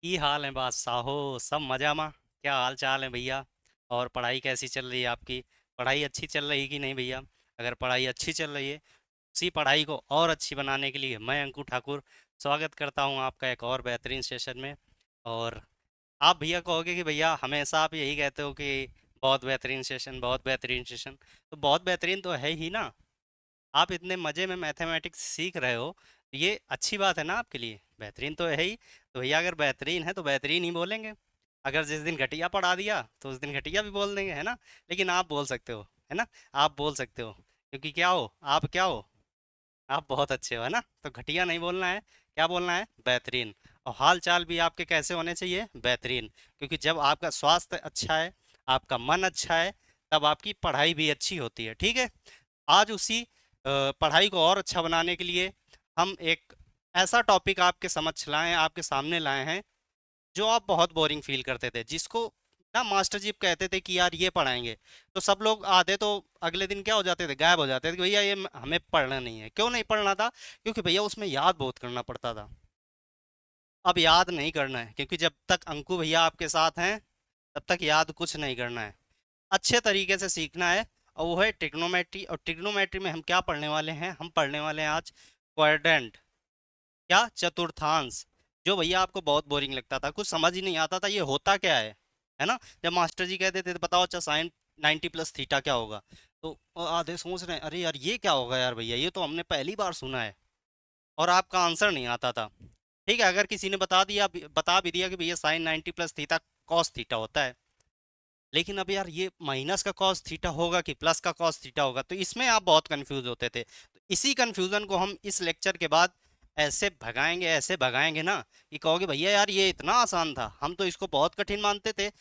की हाल है बादशाह हो। सब मजा मा। क्या हाल चाल है भैया। और पढ़ाई कैसी चल रही है आपकी। पढ़ाई अच्छी चल रही है कि नहीं भैया। अगर पढ़ाई अच्छी चल रही है, उसी पढ़ाई को और अच्छी बनाने के लिए मैं अंकु ठाकुर स्वागत करता हूं आपका एक और बेहतरीन सेशन में। और आप भैया कहोगे कि भैया हमेशा आप यही कहते हो कि बहुत बेहतरीन सेशन, बहुत बेहतरीन सेशन। तो बहुत बेहतरीन तो है ही ना। आप इतने मज़े में मैथमेटिक्स सीख रहे हो, ये अच्छी बात है ना आपके लिए। बेहतरीन तो है ही। तो भैया अगर बेहतरीन है तो बेहतरीन ही बोलेंगे। अगर जिस दिन घटिया पढ़ा दिया तो उस दिन घटिया भी बोल देंगे, है ना। लेकिन आप बोल सकते हो, है ना। आप बोल सकते हो क्योंकि क्या हो आप, क्या हो आप बहुत अच्छे हो, है ना। तो घटिया नहीं बोलना है, क्या बोलना है, बेहतरीन। और हाल चाल भी आपके कैसे होने चाहिए, बेहतरीन। क्योंकि जब आपका स्वास्थ्य अच्छा है, आपका मन अच्छा है, तब आपकी पढ़ाई भी अच्छी होती है, ठीक है। आज उसी पढ़ाई को और अच्छा बनाने के लिए हम एक ऐसा टॉपिक आपके समक्ष लाए हैं, आपके सामने लाए हैं, जो आप बहुत बोरिंग फील करते थे, जिसको ना मास्टर जी कहते थे कि यार ये पढ़ाएंगे, तो सब लोग आधे तो अगले दिन क्या हो जाते थे, गायब हो जाते थे कि भैया ये हमें पढ़ना नहीं है। क्यों नहीं पढ़ना था? क्योंकि भैया उसमें याद बहुत करना पड़ता था। अब याद नहीं करना है, क्योंकि जब तक अंकु भैया आपके साथ हैं तब तक याद कुछ नहीं करना है। अच्छे तरीके से सीखना है। और वो है ट्रिग्नोमेट्री। और ट्रिग्नोमेट्री में हम क्या पढ़ने वाले हैं, हम पढ़ने वाले हैं आज क्वाड्रेंट, क्या, चतुर्थांश। जो भैया आपको बहुत बोरिंग लगता था, कुछ समझ ही नहीं आता था ये होता क्या है ना। जब मास्टर जी कहते थे बताओ अच्छा साइन 90 प्लस थीटा क्या होगा, तो आधे सोच रहे हैं अरे यार ये क्या होगा यार भैया, ये तो हमने पहली बार सुना है। और आपका आंसर नहीं आता था। ठीक है, अगर किसी ने बता भी दिया कि भैया sign 90 plus theta cos theta होता है, लेकिन अब यार ये माइनस का कॉस थीटा होगा कि प्लस का कॉस थीटा होगा, तो इसमें आप बहुत कंफ्यूज होते थे। तो इसी कंफ्यूजन को हम इस लेक्चर के बाद ऐसे भगाएंगे ना कि कहोगे भैया यार ये इतना आसान था, हम तो इसको बहुत कठिन मानते थे।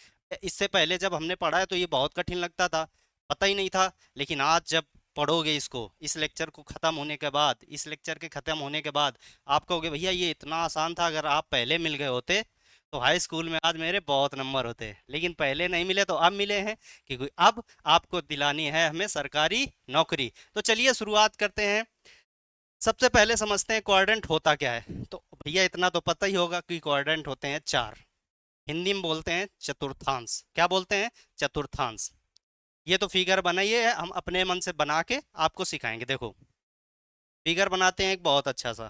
इससे पहले जब हमने पढ़ा है तो ये बहुत कठिन लगता था, पता ही नहीं था। लेकिन आज जब पढ़ोगे इसको, इस लेक्चर को खत्म होने के बाद, इस लेक्चर के खत्म होने के बाद आप कहोगे भैया ये इतना आसान था, अगर आप पहले मिल गए होते तो हाई स्कूल में आज मेरे बहुत नंबर होते। लेकिन पहले नहीं मिले तो अब मिले हैं, क्योंकि अब आपको दिलानी है हमें सरकारी नौकरी। तो चलिए शुरुआत करते हैं। सबसे पहले समझते हैं क्वाड्रेंट होता क्या है। तो भैया इतना तो पता ही होगा कि क्वाड्रेंट होते हैं चार। हिंदी में बोलते हैं चतुर्थांश। क्या बोलते हैं? चतुर्थांश। ये तो फिगर बनाइए, हम अपने मन से बना के आपको सिखाएंगे। देखो, फिगर बनाते हैं एक बहुत अच्छा सा,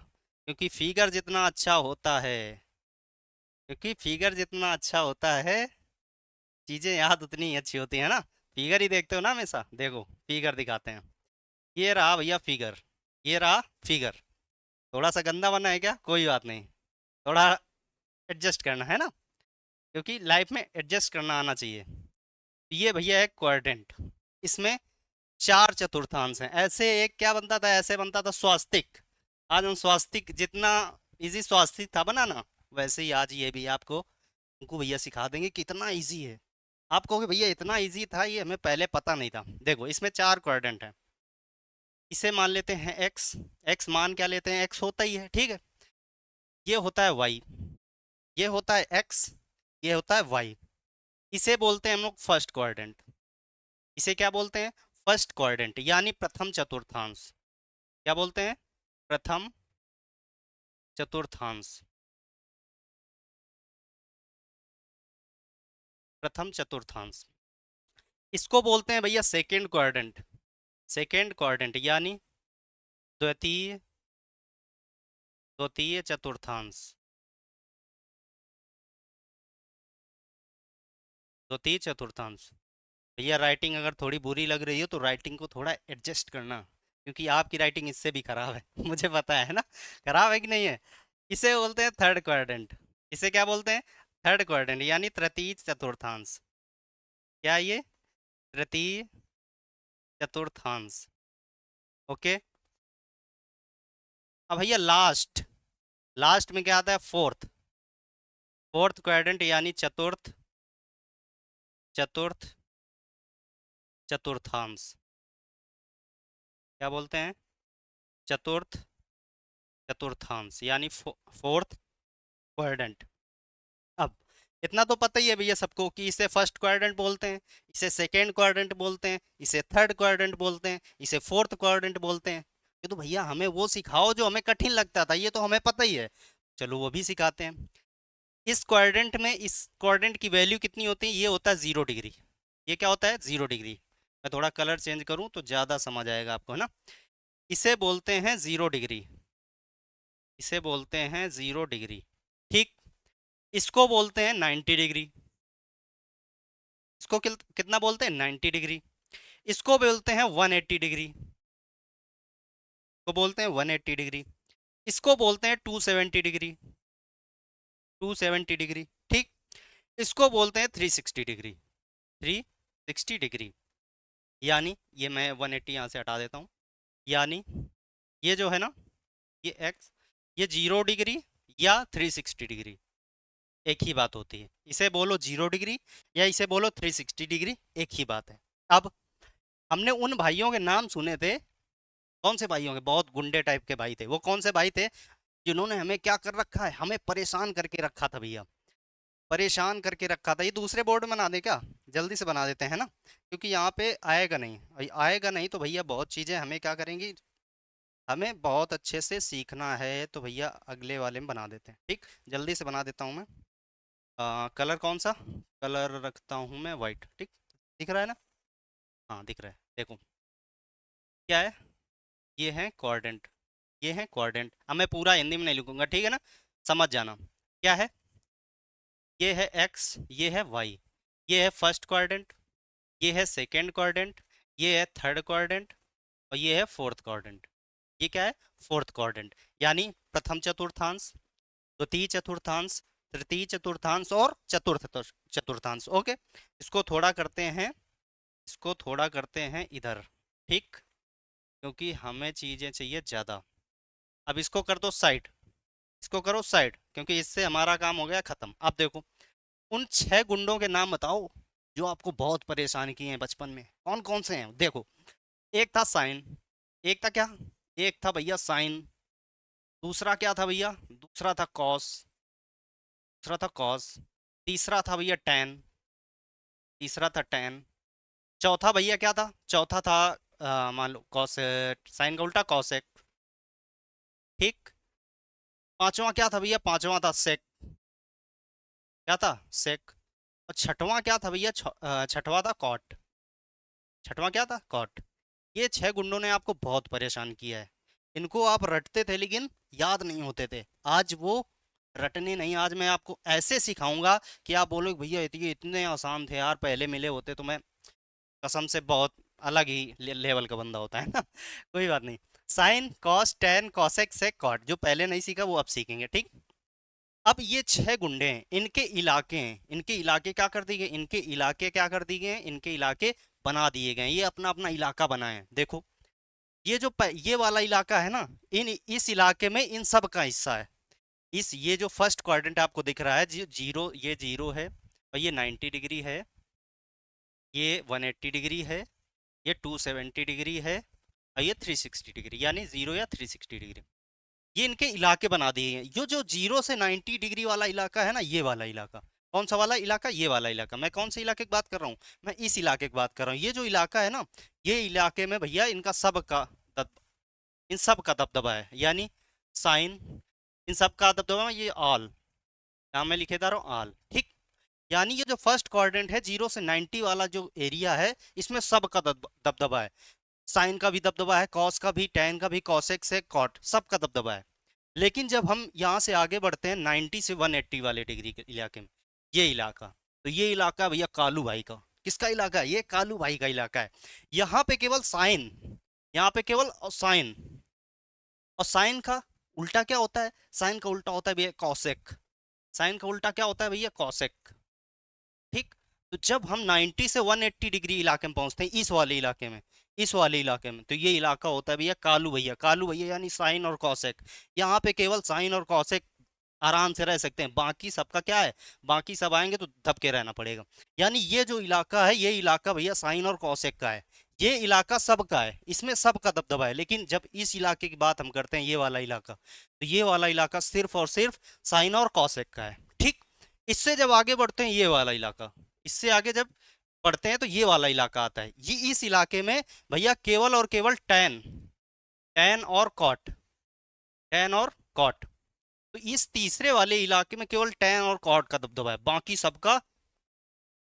क्योंकि फिगर जितना अच्छा होता है, क्योंकि फिगर जितना अच्छा होता है, चीजें याद उतनी ही अच्छी होती है ना। फिगर ही देखते हो ना हमेशा, देखो फिगर दिखाते हैं। ये रहा भैया फिगर, ये रहा फिगर। थोड़ा सा गंदा बना है क्या, कोई बात नहीं, थोड़ा एडजस्ट करना है ना, क्योंकि लाइफ में एडजस्ट करना आना चाहिए। ये भैया है क्वाड्रेंट। इसमें चार चतुर्थांश हैं। ऐसे एक क्या बनता था, ऐसे बनता था स्वास्तिक। आज हम स्वास्तिक जितना इजी स्वास्तिक था बनाना, वैसे ही आज ये भी आपको उनको भैया सिखा देंगे कितना इजी है। आप कहोगे भैया इतना इजी था, ये हमें पहले पता नहीं था। देखो इसमें चार क्वाड्रेंट हैं। इसे मान लेते हैं एक्स। एक्स मान क्या लेते हैं, एक्स होता ही है, ठीक है। ये होता है वाई, ये होता है एक्स, ये होता है वाई। इसे बोलते हैं हम लोग फर्स्ट क्वाड्रेंट। इसे क्या बोलते हैं? फर्स्ट क्वाड्रेंट, यानी प्रथम चतुर्थांश। क्या बोलते हैं? प्रथम चतुर्थांश। प्रथम चतुर्थांश। इसको बोलते हैं भैया सेकेंड क्वाड्रेंट। सेकेंड क्वाड्रेंट यानी द्वितीय, द्वितीय चतुर्थांश। द्वितीय चतुर्थांश। भैया राइटिंग अगर थोड़ी बुरी लग रही हो तो राइटिंग को थोड़ा एडजस्ट करना, क्योंकि आपकी राइटिंग इससे भी खराब है मुझे पता है ना, खराब है कि नहीं है। इसे बोलते हैं थर्ड क्वाड्रेंट। इसे क्या बोलते हैं? थर्ड क्वाड्रेंट यानी तृतीय चतुर्थांश। क्या ये? तृतीय चतुर्थांश। ओके। अब भैया लास्ट, लास्ट में क्या आता है? फोर्थ। फोर्थ क्वाड्रेंट यानी चतुर्थ, चतुर्थ चतुर्थांश। क्या बोलते हैं? चतुर्थ चतुर्थांश यानी फोर्थ क्वाड्रेंट। अब इतना तो पता ही है भैया सबको कि इसे फर्स्ट क्वाड्रेंट बोलते हैं, इसे सेकेंड क्वाड्रेंट बोलते हैं, इसे थर्ड क्वाड्रेंट बोलते हैं, इसे फोर्थ क्वाड्रेंट बोलते हैं। ये तो भैया हमें वो सिखाओ जो हमें कठिन लगता था, ये तो हमें पता ही है। चलो वो भी सिखाते हैं। इस क्वाड्रेंट में इस क्वाड्रेंट की वैल्यू कितनी होती है, ये होता है 0 डिग्री। ये क्या होता है, 0 डिग्री। मैं थोड़ा कलर चेंज करूं तो ज़्यादा समझ आएगा आपको, है ना। इसे बोलते हैं 0 डिग्री, इसे बोलते हैं 0 डिग्री। ठीक। इसको बोलते हैं 90 डिग्री। इसको कितना बोलते हैं, 90 डिग्री। इसको बोलते हैं 180 डिग्री। इसको बोलते हैं 180 डिग्री। इसको बोलते हैं 270 डिग्री। 270 डिग्री। ठीक। इसको बोलते हैं 360 डिग्री। 360 डिग्री। यानी ये मैं 180 यहाँ से हटा देता हूँ। यानी ये जो है ना, ये x, ये 0 डिग्री या 360 डिग्री, एक ही बात होती है। इसे बोलो 0 डिग्री या इसे बोलो 360 डिग्री, एक ही बात है। अब हमने उन भाइयों के नाम सुने थे, कौन से भाइयों के, बहुत गुंडे टाइप के भाई थे। वो कौन से भाई थे, जिन्होंने हमें क्या कर रखा है, हमें परेशान करके रखा था भैया, परेशान करके रखा था। ये दूसरे बोर्ड में बना दे क्या, जल्दी से बना देते हैं ना, क्योंकि यहाँ पे आएगा नहीं, आएगा नहीं तो भैया बहुत चीज़ें हमें क्या करेंगी, हमें बहुत अच्छे से सीखना है, तो भैया अगले वाले में बना देते हैं। ठीक, जल्दी से बना देता हूँ मैं। कलर कौन सा, कलर रखता हूँ मैं वाइट। ठीक, दिख रहा है ना, हाँ दिख रहा है, देखो क्या है, ये है क्वाड्रेंट, ये है क्वाड्रेंट। अब मैं पूरा हिंदी में नहीं लिखूंगा, ठीक है ना, समझ जाना क्या है। ये है एक्स, ये है वाई, ये है फर्स्ट क्वाड्रेंट, ये है सेकेंड क्वाड्रेंट, ये है थर्ड क्वाड्रेंट, और ये है फोर्थ क्वाड्रेंट। ये क्या है, फोर्थ क्वाड्रेंट। यानी प्रथम चतुर्थांश, द्वितीय चतुर्थांश, तृतीय चतुर्थांश और चतुर्थ चतुर्थांश। ओके, इसको थोड़ा करते हैं, इसको थोड़ा करते हैं इधर। ठीक, क्योंकि हमें चीज़ें चाहिए ज़्यादा। अब इसको कर दो साइड, इसको करो साइड, क्योंकि इससे हमारा काम हो गया खत्म। अब देखो, उन 6 गुंडों के नाम बताओ जो आपको बहुत परेशान किए हैं बचपन में, कौन कौन से हैं। देखो, एक था साइन, एक था क्या, एक था भैया साइन, दूसरा क्या था भैया, दूसरा था कॉस, दूसरा था कॉस, तीसरा था भैया टेन, तीसरा था टेन, चौथा भैया क्या था, चौथा था मान लो कॉस, साइन का उल्टा कॉसेक। ठीक, पांचवा क्या था भैया, पांचवा था सेक, क्या था, सेक। और छठवां क्या था भैया, छठवां था कॉट, छठवां क्या था, कॉट। ये 6 गुंडों ने आपको बहुत परेशान किया है। इनको आप रटते थे लेकिन याद नहीं होते थे। आज वो रटने नहीं, आज मैं आपको ऐसे सिखाऊंगा कि आप बोलोगे भैया ये इतने आसान थे यार, पहले मिले होते तो मैं कसम से बहुत अलग ही लेवल का बंदा होता है ना। कोई बात नहीं। Sine cos tan cosec sec cot, जो पहले नहीं सीखा वो अब सीखेंगे। ठीक, अब ये 6 गुंडे हैं, इनके इलाके हैं, इनके इलाके क्या कर दिए गए, इनके इलाके क्या कर दिए गए, इनके इलाके बना दिए गए, ये अपना अपना इलाका बनाए हैं। देखो, ये जो ये वाला इलाका है ना, इस इलाके में इन सब का हिस्सा है। इस ये जो फर्स्ट क्वाड्रेंट आपको दिख रहा है, जीरो, ये जीरो है, और ये 90 डिग्री है, ये 180 डिग्री है, ये 270 डिग्री है, और ये 360 डिग्री, यानी जीरो या 360 डिग्री। ये इनके इलाके बना दिए हैं। ये जो 0 से 90 डिग्री वाला इलाका है ना, ये वाला इलाका, कौन सा वाला इलाका, ये वाला इलाका। मैं कौन से इलाके की बात कर रहा हूँ, मैं इस इलाके की बात कर रहा हूँ। ये जो इलाका है ना, ये इलाके में भैया इनका सब का इन सब का दबदबा है, यानी साइन, इन सब का दबदबा है, ये ऑल, यहाँ मैं लिखे जा रहा हूँ ऑल। ठीक, यानी ये जो फर्स्ट क्वाड्रेंट है, 0 से 90 वाला जो एरिया है, इसमें सब का दबदबा है। साइन का भी दबदबा है, कॉस का भी, टेन का भी, कॉसेक से कॉट, सब का दबदबा है। लेकिन जब हम यहाँ से आगे बढ़ते हैं 90 से 180 वाले डिग्री के इलाके में, ये इलाका, तो ये इलाका भैया कालू भाई का, किसका इलाका है, ये कालू भाई का इलाका है। यहाँ पे केवल साइन, यहाँ पे केवल साइन, और साइन का उल्टा क्या होता है, साइन का उल्टा होता है भैया कॉसेक, साइन का उल्टा क्या होता है भैया, कॉसेक। ठीक, तो जब हम 90 से 180 डिग्री इलाके में पहुंचते हैं, इस वाले इलाके में, इस वाले इलाके में, तो ये इलाका होता है भैया कालू भैया, कालू भैया यानी साइन और कॉसेक। यहाँ पे केवल साइन और कॉसेक आराम से रह सकते हैं, बाकी सबका क्या है, बाकी सब आएंगे तो दबके रहना पड़ेगा। यानी ये जो इलाका है, ये इलाका भैया साइन और कॉसेक का है, ये इलाका सबका है, इसमें सबका दबदबा है। लेकिन जब इस इलाके की बात हम करते हैं, ये वाला इलाका, तो ये वाला इलाका सिर्फ और सिर्फ साइन और कॉसेक का है। ठीक, इससे जब आगे बढ़ते हैं, ये वाला इलाका, इससे आगे जब बढ़ते हैं तो ये वाला इलाका आता है। ये इस इलाके में भैया केवल और केवल टेन, टेन और कॉट, टेन और कॉट, तो इस तीसरे वाले इलाके में केवल टैन और कॉट का दबदबा है, बाकी सबका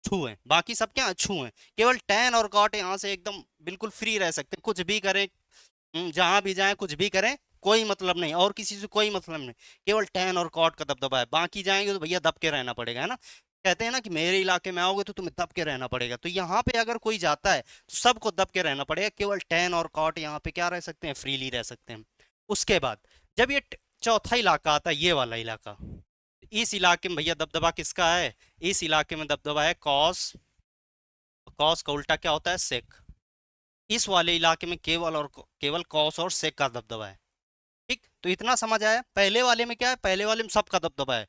छू है, बाकी सब क्या छू है। केवल टैन और कॉट यहाँ से एकदम बिल्कुल फ्री रह सकते हैं, कुछ भी करें, जहां भी जाएं कुछ भी करें, कोई मतलब नहीं, और किसी से कोई मतलब नहीं। केवल टैन और कॉट का दबदबा है, बाकी जाएंगे तो भैया दब के रहना पड़ेगा, है ना। कहते हैं ना कि मेरे इलाके में आओगे तो तुम्हें दब के रहना पड़ेगा, तो यहाँ पे अगर कोई जाता है तो सबको दब के रहना पड़ेगा। केवल टैन और कॉट यहाँ पे क्या रह सकते हैं, फ्रीली रह सकते हैं। उसके बाद जब ये चौथा इलाका आता है, ये वाला इलाका, इस इलाके में भैया दबदबा किसका है, इस इलाके में दबदबा है कॉस। कॉस का उल्टा क्या होता है, सेक। इस वाले इलाके में केवल कॉस और सेक का दबदबा है। ठीक, तो इतना समझ आया। पहले वाले में क्या है, पहले वाले में सबका दबदबा है,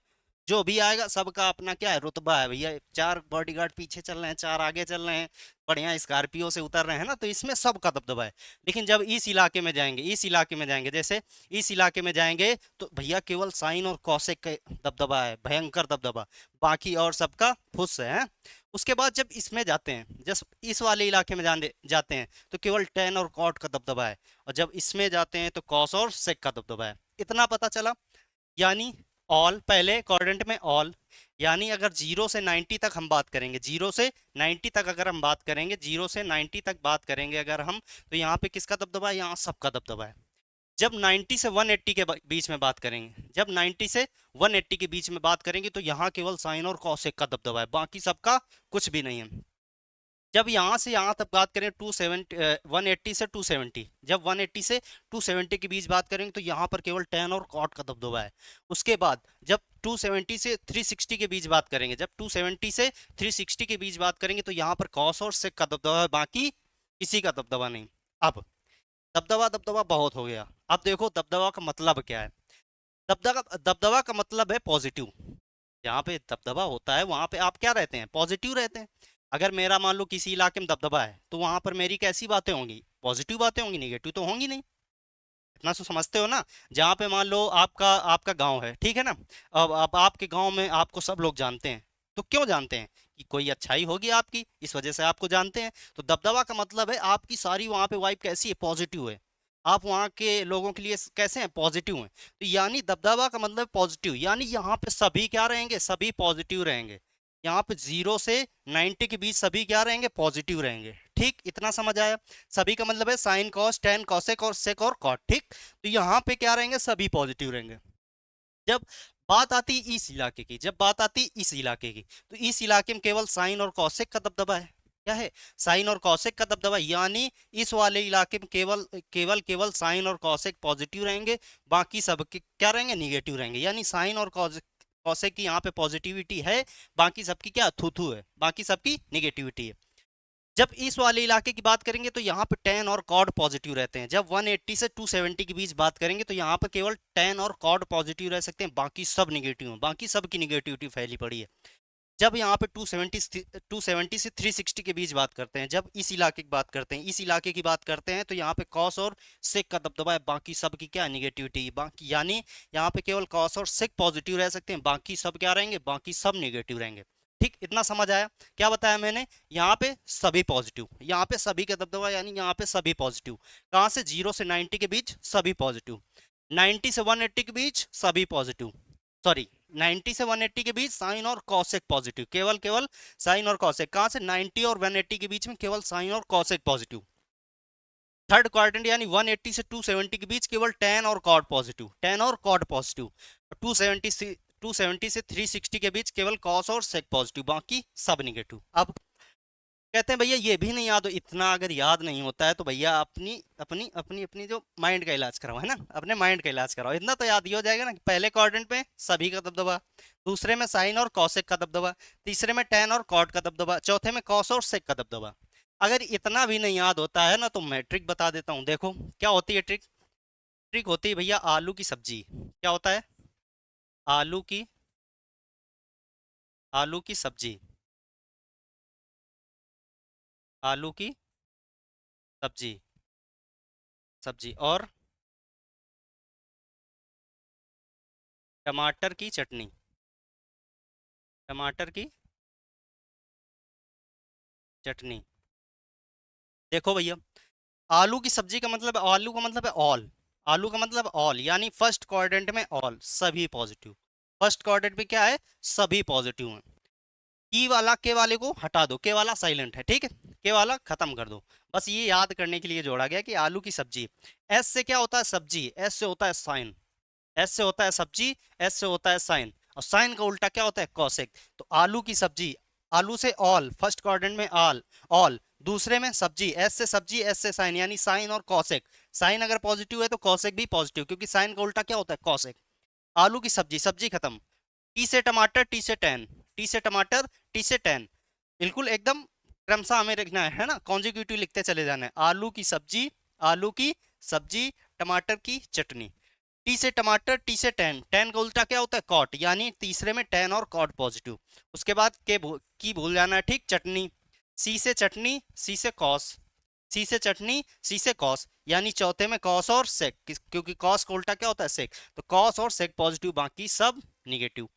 जो भी आएगा सबका अपना क्या है, रुतबा है भैया। चार बॉडीगार्ड पीछे चल रहे हैं, चार आगे चल रहे हैं, बढ़िया स्कॉर्पियो से उतर रहे हैं ना, तो इसमें सबका दबदबा है। लेकिन जब इस इलाके में जाएंगे, इस इलाके में जाएंगे, जैसे इस इलाके में जाएंगे, तो भैया केवल साइन और कौशिक का दबदबा है, भयंकर दबदबा। बाकी और सबका फुस है। उसके बाद जब इसमें जाते हैं, जब इस वाले इलाके में जाने जाते हैं, तो केवल टेन और कॉट का दबदबा है। और जब इसमें जाते हैं तो कॉस और सेक का दबदबा है। इतना पता चला। यानी ऑल, पहले क्वाड्रेंट में ऑल, यानी अगर 0 से 90 तक हम बात करेंगे, 0 से 90 तक अगर हम बात करेंगे, 0 से 90 तक बात करेंगे अगर हम, तो यहाँ पे किसका दबदबा है, यहाँ सबका दबदबा है। जब 90 से 180 के बीच में बात करेंगे, जब 90 से 180 के बीच में बात करेंगे, तो यहाँ केवल साइन और कॉसेक का दबदबा है, बाकी सबका कुछ भी नहीं है। जब यहाँ से यहाँ तक बात करें 270, 180 से 270, जब 180 से 270 के बीच बात करेंगे, तो यहाँ पर केवल टेन और कॉट का दबदबा है। उसके बाद जब 270 से 360 के बीच बात करेंगे, जब 270 से 360 के बीच बात करेंगे, तो यहाँ पर कॉस और सेक का दबदबा है, बाकी किसी का दबदबा नहीं। अब दबदबा दबदबा बहुत हो गया। अब देखो दबदबा का मतलब क्या है। दबदबा का मतलब है पॉजिटिव। जहाँ पे दबदबा होता है वहां पे आप क्या रहते हैं, पॉजिटिव रहते हैं। अगर मेरा मान लो किसी इलाके में दबदबा है, तो वहां पर मेरी कैसी बातें होंगी, पॉजिटिव बातें होंगी, निगेटिव तो होंगी नहीं। इतना तो समझते हो ना। जहाँ पे मान लो आपका आपका गांव है, ठीक है ना। अब आपके गांव में आपको सब लोग जानते हैं। तो क्यों जानते हैं, कि कोई अच्छाई होगी आपकी, इस वजह से आपको जानते हैं। तो दबदबा का मतलब है आपकी सारी वहां पे वाइब कैसी है, पॉजिटिव है। आप वहाँ के लोगों के लिए कैसे हैं, पॉजिटिव हैं। तो यानी दबदबा का मतलब पॉजिटिव, यानी यहाँ पे सभी क्या रहेंगे, सभी पॉजिटिव रहेंगे। यहाँ पे 0 से 90 के बीच सभी क्या रहेंगे, पॉजिटिव रहेंगे। ठीक, इतना समझ आया। सभी का मतलब है साइन कॉस टेन कॉसेक और सेक और कॉट। ठीक, तो यहाँ पे क्या रहेंगे, सभी पॉजिटिव रहेंगे। जब बात आती इस इलाके की, जब बात आती इस इलाके की, तो इस इलाके में केवल साइन और कॉसेक का दबदबा है। क्या है, साइन और कॉसेक का दबदबा, यानी इस वाले इलाके में केवल केवल केवल साइन और कॉसेक पॉजिटिव रहेंगे, बाकी सब के क्या रहेंगे, निगेटिव रहेंगे। यानी साइन और कॉसेक की यहाँ पे पॉजिटिविटी है, बाकी सबकी क्या थू थू है, बाकी सबकी निगेटिविटी है। जब इस वाले इलाके की बात करेंगे, तो यहाँ पे टेन और कॉड पॉजिटिव रहते हैं। जब 180 से 270 के बीच बात करेंगे, तो यहाँ पे केवल टेन और कॉड पॉजिटिव रह सकते हैं, बाकी सब निगेटिव हैं, बाकी सब की निगेटिविटी फैली पड़ी है। जब यहाँ पे 270 से 360 के बीच बात करते हैं, जब इस इलाके की बात करते हैं, इस इलाके की बात करते हैं, तो यहाँ पे कॉस और सेक का दबदबा है, बाकी सब की क्या निगेटिविटी, बाकी यानी यहाँ पे केवल कॉस और सेक पॉजिटिव रह सकते हैं, बाकी सब क्या रहेंगे, बाकी सब निगेटिव रहेंगे। ठीक, इतना समझ आया। क्या बताया मैंने, यहाँ पे सभी पॉजिटिव, यहाँ पे सभी का दबदबा, यानी यहाँ पे सभी पॉजिटिव। कहाँ से, 0 से 90 के बीच सभी पॉजिटिव, 90 से 180 के बीच सभी पॉजिटिव, सॉरी 90 से 180 के बीच साइन और कॉसेक पॉजिटिव, केवल केवल साइन और कॉसेक। कहाँ से, 90 और 180 के बीच में केवल साइन और कॉसेक पॉजिटिव। थर्ड क्वाड्रेंट यानी 180 से 270 के बीच केवल टेन और कॉड पॉजिटिव, टेन और कॉड पॉजिटिव। 270 से 360 के बीच केवल कॉस और सेक पॉजिटिव, बाकी सब निगेटिव। अब कहते हैं भैया ये भी नहीं याद हो, इतना अगर याद नहीं होता है तो भैया अपनी अपनी अपनी अपनी जो माइंड का इलाज कराओ, है ना, अपने माइंड का इलाज कराओ। इतना तो याद ही हो जाएगा ना कि पहले क्वाड्रेंट में सभी का दबदबा, दूसरे में साइन और कॉसेक का दबदबा, तीसरे में टेन और कॉट का दबदबा, चौथे में कॉस और सेक का दबदबा। अगर इतना भी नहीं याद होता है ना, तो मैं ट्रिक बता देता हूँ। देखो क्या होती है ट्रिक। ट्रिक होती है भैया आलू की सब्जी। क्या होता है, आलू की, आलू की सब्जी, आलू की सब्जी, सब्जी और टमाटर की चटनी, टमाटर की चटनी। देखो भैया, आलू की सब्जी का मतलब, आलू का मतलब है ऑल, आलू का मतलब ऑल, यानी फर्स्ट क्वाड्रेंट में ऑल, सभी पॉजिटिव। फर्स्ट क्वाड्रेंट में क्या है, सभी पॉजिटिव हैं। के वाले को हटा दो, के वाला साइलेंट है, ठीक है, के वाला खत्म कर दो। बस ये याद करने के लिए जोड़ा गया कि आलू की सब्जी। एस से क्या होता है, सब्जी, एस से होता है साइन, एस से होता है सब्जी, एस से होता है साइन, और साइन का उल्टा क्या होता है, कॉसेक। तो आलू की सब्जी, आलू से ऑल, फर्स्ट क्वाड्रेंट में ऑल, ऑल, दूसरे में सब्जी, एस से सब्जी, एस से साइन, यानी साइन और कॉसेक। साइन अगर पॉजिटिव है तो कॉसेक भी पॉजिटिव, क्योंकि साइन का उल्टा क्या होता है, कॉसेक। आलू की सब्जी, सब्जी खत्म। टी से टमाटर, टी से टेन, टी से टमाटर, टी से टेन, बिल्कुल एकदम क्रमशः हमें रखना है ना, कॉन्जिक्यूटिव लिखते चले जाना है। आलू की सब्जी, आलू की सब्जी, टमाटर की चटनी। टी से टमाटर, टी से टेन, टेन का उल्टा क्या होता है, कॉट, यानी तीसरे में टेन और कॉट पॉजिटिव। उसके बाद की भूल जाना है, ठीक, चटनी। सी से चटनी, सी से कॉस, सी से चटनी, सी से कॉस, यानी चौथे में कॉस और सेक, क्योंकि कॉस का उल्टा क्या होता है, सेक। तो कॉस और सेक पॉजिटिव, बाकी सब निगेटिव।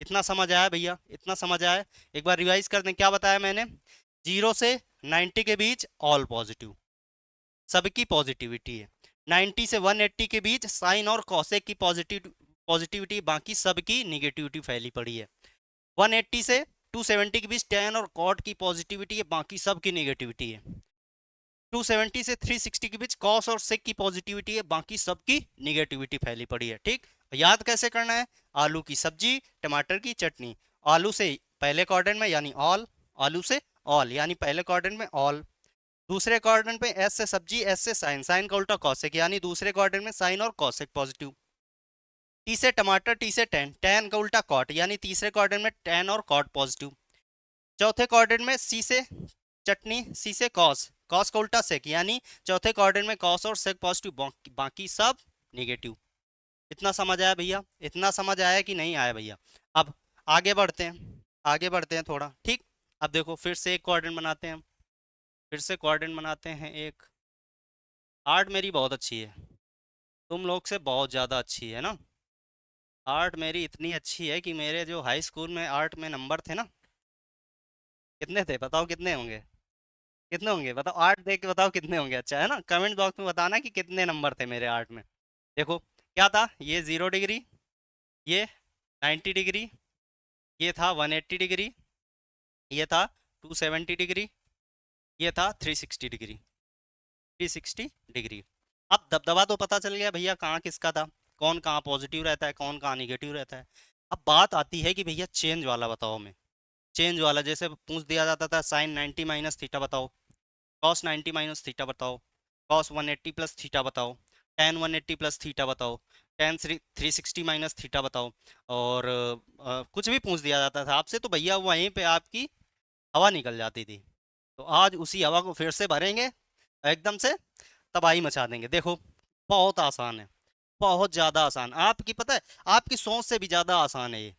इतना समझ आया भैया, इतना समझ आया। एक बार रिवाइज कर दें, क्या बताया मैंने, 0 से 90 के बीच ऑल पॉजिटिव, सबकी पॉजिटिविटी है। 90 से 180 के बीच साइन और कॉसेक की पॉजिटिविटी, बाकी सबकी निगेटिविटी फैली पड़ी है। 180 से 270 के बीच टेन और कॉट की पॉजिटिविटी है, बाकी सबकी निगेटिविटी है। 270 से 360 के बीच कॉस और सेक की पॉजिटिविटी है, बाकी सबकी निगेटिविटी फैली पड़ी है, ठीक। याद कैसे करना है, आलू की सब्जी, टमाटर की चटनी, आलू से पहले क्वाड्रेंट में यानी ऑल, आलू से ऑल यानी पहले क्वाड्रेंट में ऑल, दूसरे क्वाड्रेंट पे एस से सब्जी, एस से साइन, साइन का उल्टा कॉसेक, यानी दूसरे क्वाड्रेंट में साइन और कॉसेक पॉजिटिव। टी से टमाटर, टी से टेन, टेन का उल्टा कॉट, यानी तीसरे क्वाड्रेंट में टेन और कॉट पॉजिटिव। चौथे क्वाड्रेंट में सी से चटनी, सी से कॉस, कॉस का उल्टा सेक, यानी चौथे क्वाड्रेंट में कॉस और सेक पॉजिटिव, बाकी सब निगेटिव। इतना समझ आया भैया, इतना समझ आया कि नहीं आया भैया। अब आगे बढ़ते हैं, आगे बढ़ते हैं थोड़ा, ठीक। अब देखो फिर से एक क्वाड्रेंट बनाते हैं हम, फिर से क्वाड्रेंट बनाते हैं एक। आर्ट मेरी बहुत अच्छी है, तुम लोग से बहुत ज़्यादा अच्छी है ना। आर्ट मेरी इतनी अच्छी है कि मेरे जो हाई स्कूल में आर्ट में नंबर थे ना, कितने थे बताओ, कितने होंगे, कितने होंगे बताओ, आर्ट देख के बताओ कितने होंगे, अच्छा है ना, कमेंट बॉक्स में बताना कि कितने नंबर थे मेरे आर्ट में। देखो क्या था, ये 0 डिग्री, ये 90 डिग्री, ये था 180 डिग्री, ये था 270 डिग्री, ये था 360 डिग्री, 360 डिग्री। अब दबदबा तो पता चल गया भैया कहाँ किसका था, कौन कहाँ पॉजिटिव रहता है, कौन कहाँ निगेटिव रहता है। अब बात आती है कि भैया चेंज वाला बताओ हमें, चेंज वाला जैसे पूछ दिया जाता था, साइन 90 माइनस थीटा बताओ, कॉस 90 माइनस थीटा बताओ, कॉस 180 प्लस थीटा बताओ, टेन 180 प्लस थीटा बताओ, टेन 360 माइनस थीटा बताओ। और कुछ भी पूछ दिया जाता था आपसे तो भैया वहीं पे आपकी हवा निकल जाती थी। तो आज उसी हवा को फिर से भरेंगे, एकदम से तबाही मचा देंगे। देखो बहुत आसान है, बहुत ज़्यादा आसान, आपकी पता है, आपकी सोच से भी ज़्यादा आसान है ये।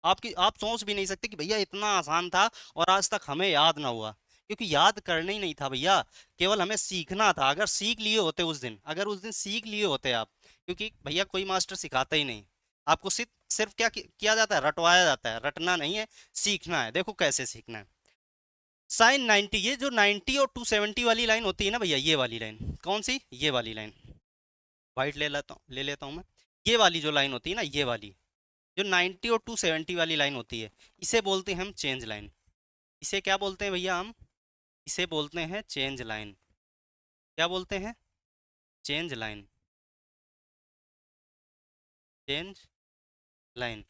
आपकी आप सोच भी नहीं सकते कि भैया इतना आसान था और आज तक हमें याद ना हुआ, क्योंकि याद करना ही नहीं था भैया, केवल हमें सीखना था। अगर सीख लिए होते उस दिन, अगर उस दिन सीख लिए होते आप, क्योंकि भैया कोई मास्टर सिखाता ही नहीं, आपको सिर्फ सिर्फ क्या किया जाता है, रटवाया जाता है, रटना नहीं है, सीखना है। देखो कैसे सीखना है, साइन 90, ये जो 90 और 270 वाली लाइन होती है ना भैया, ये वाली लाइन कौन सी, ये वाली लाइन, वाइट ले लेता हूँ मैं, ये वाली जो लाइन होती है ना, ये वाली जो 90 और 270 वाली लाइन होती है, इसे बोलते हैं हम चेंज लाइन। इसे क्या बोलते हैं भैया हम, इसे बोलते हैं चेंज लाइन। क्या बोलते हैं, चेंज लाइन, चेंज लाइन।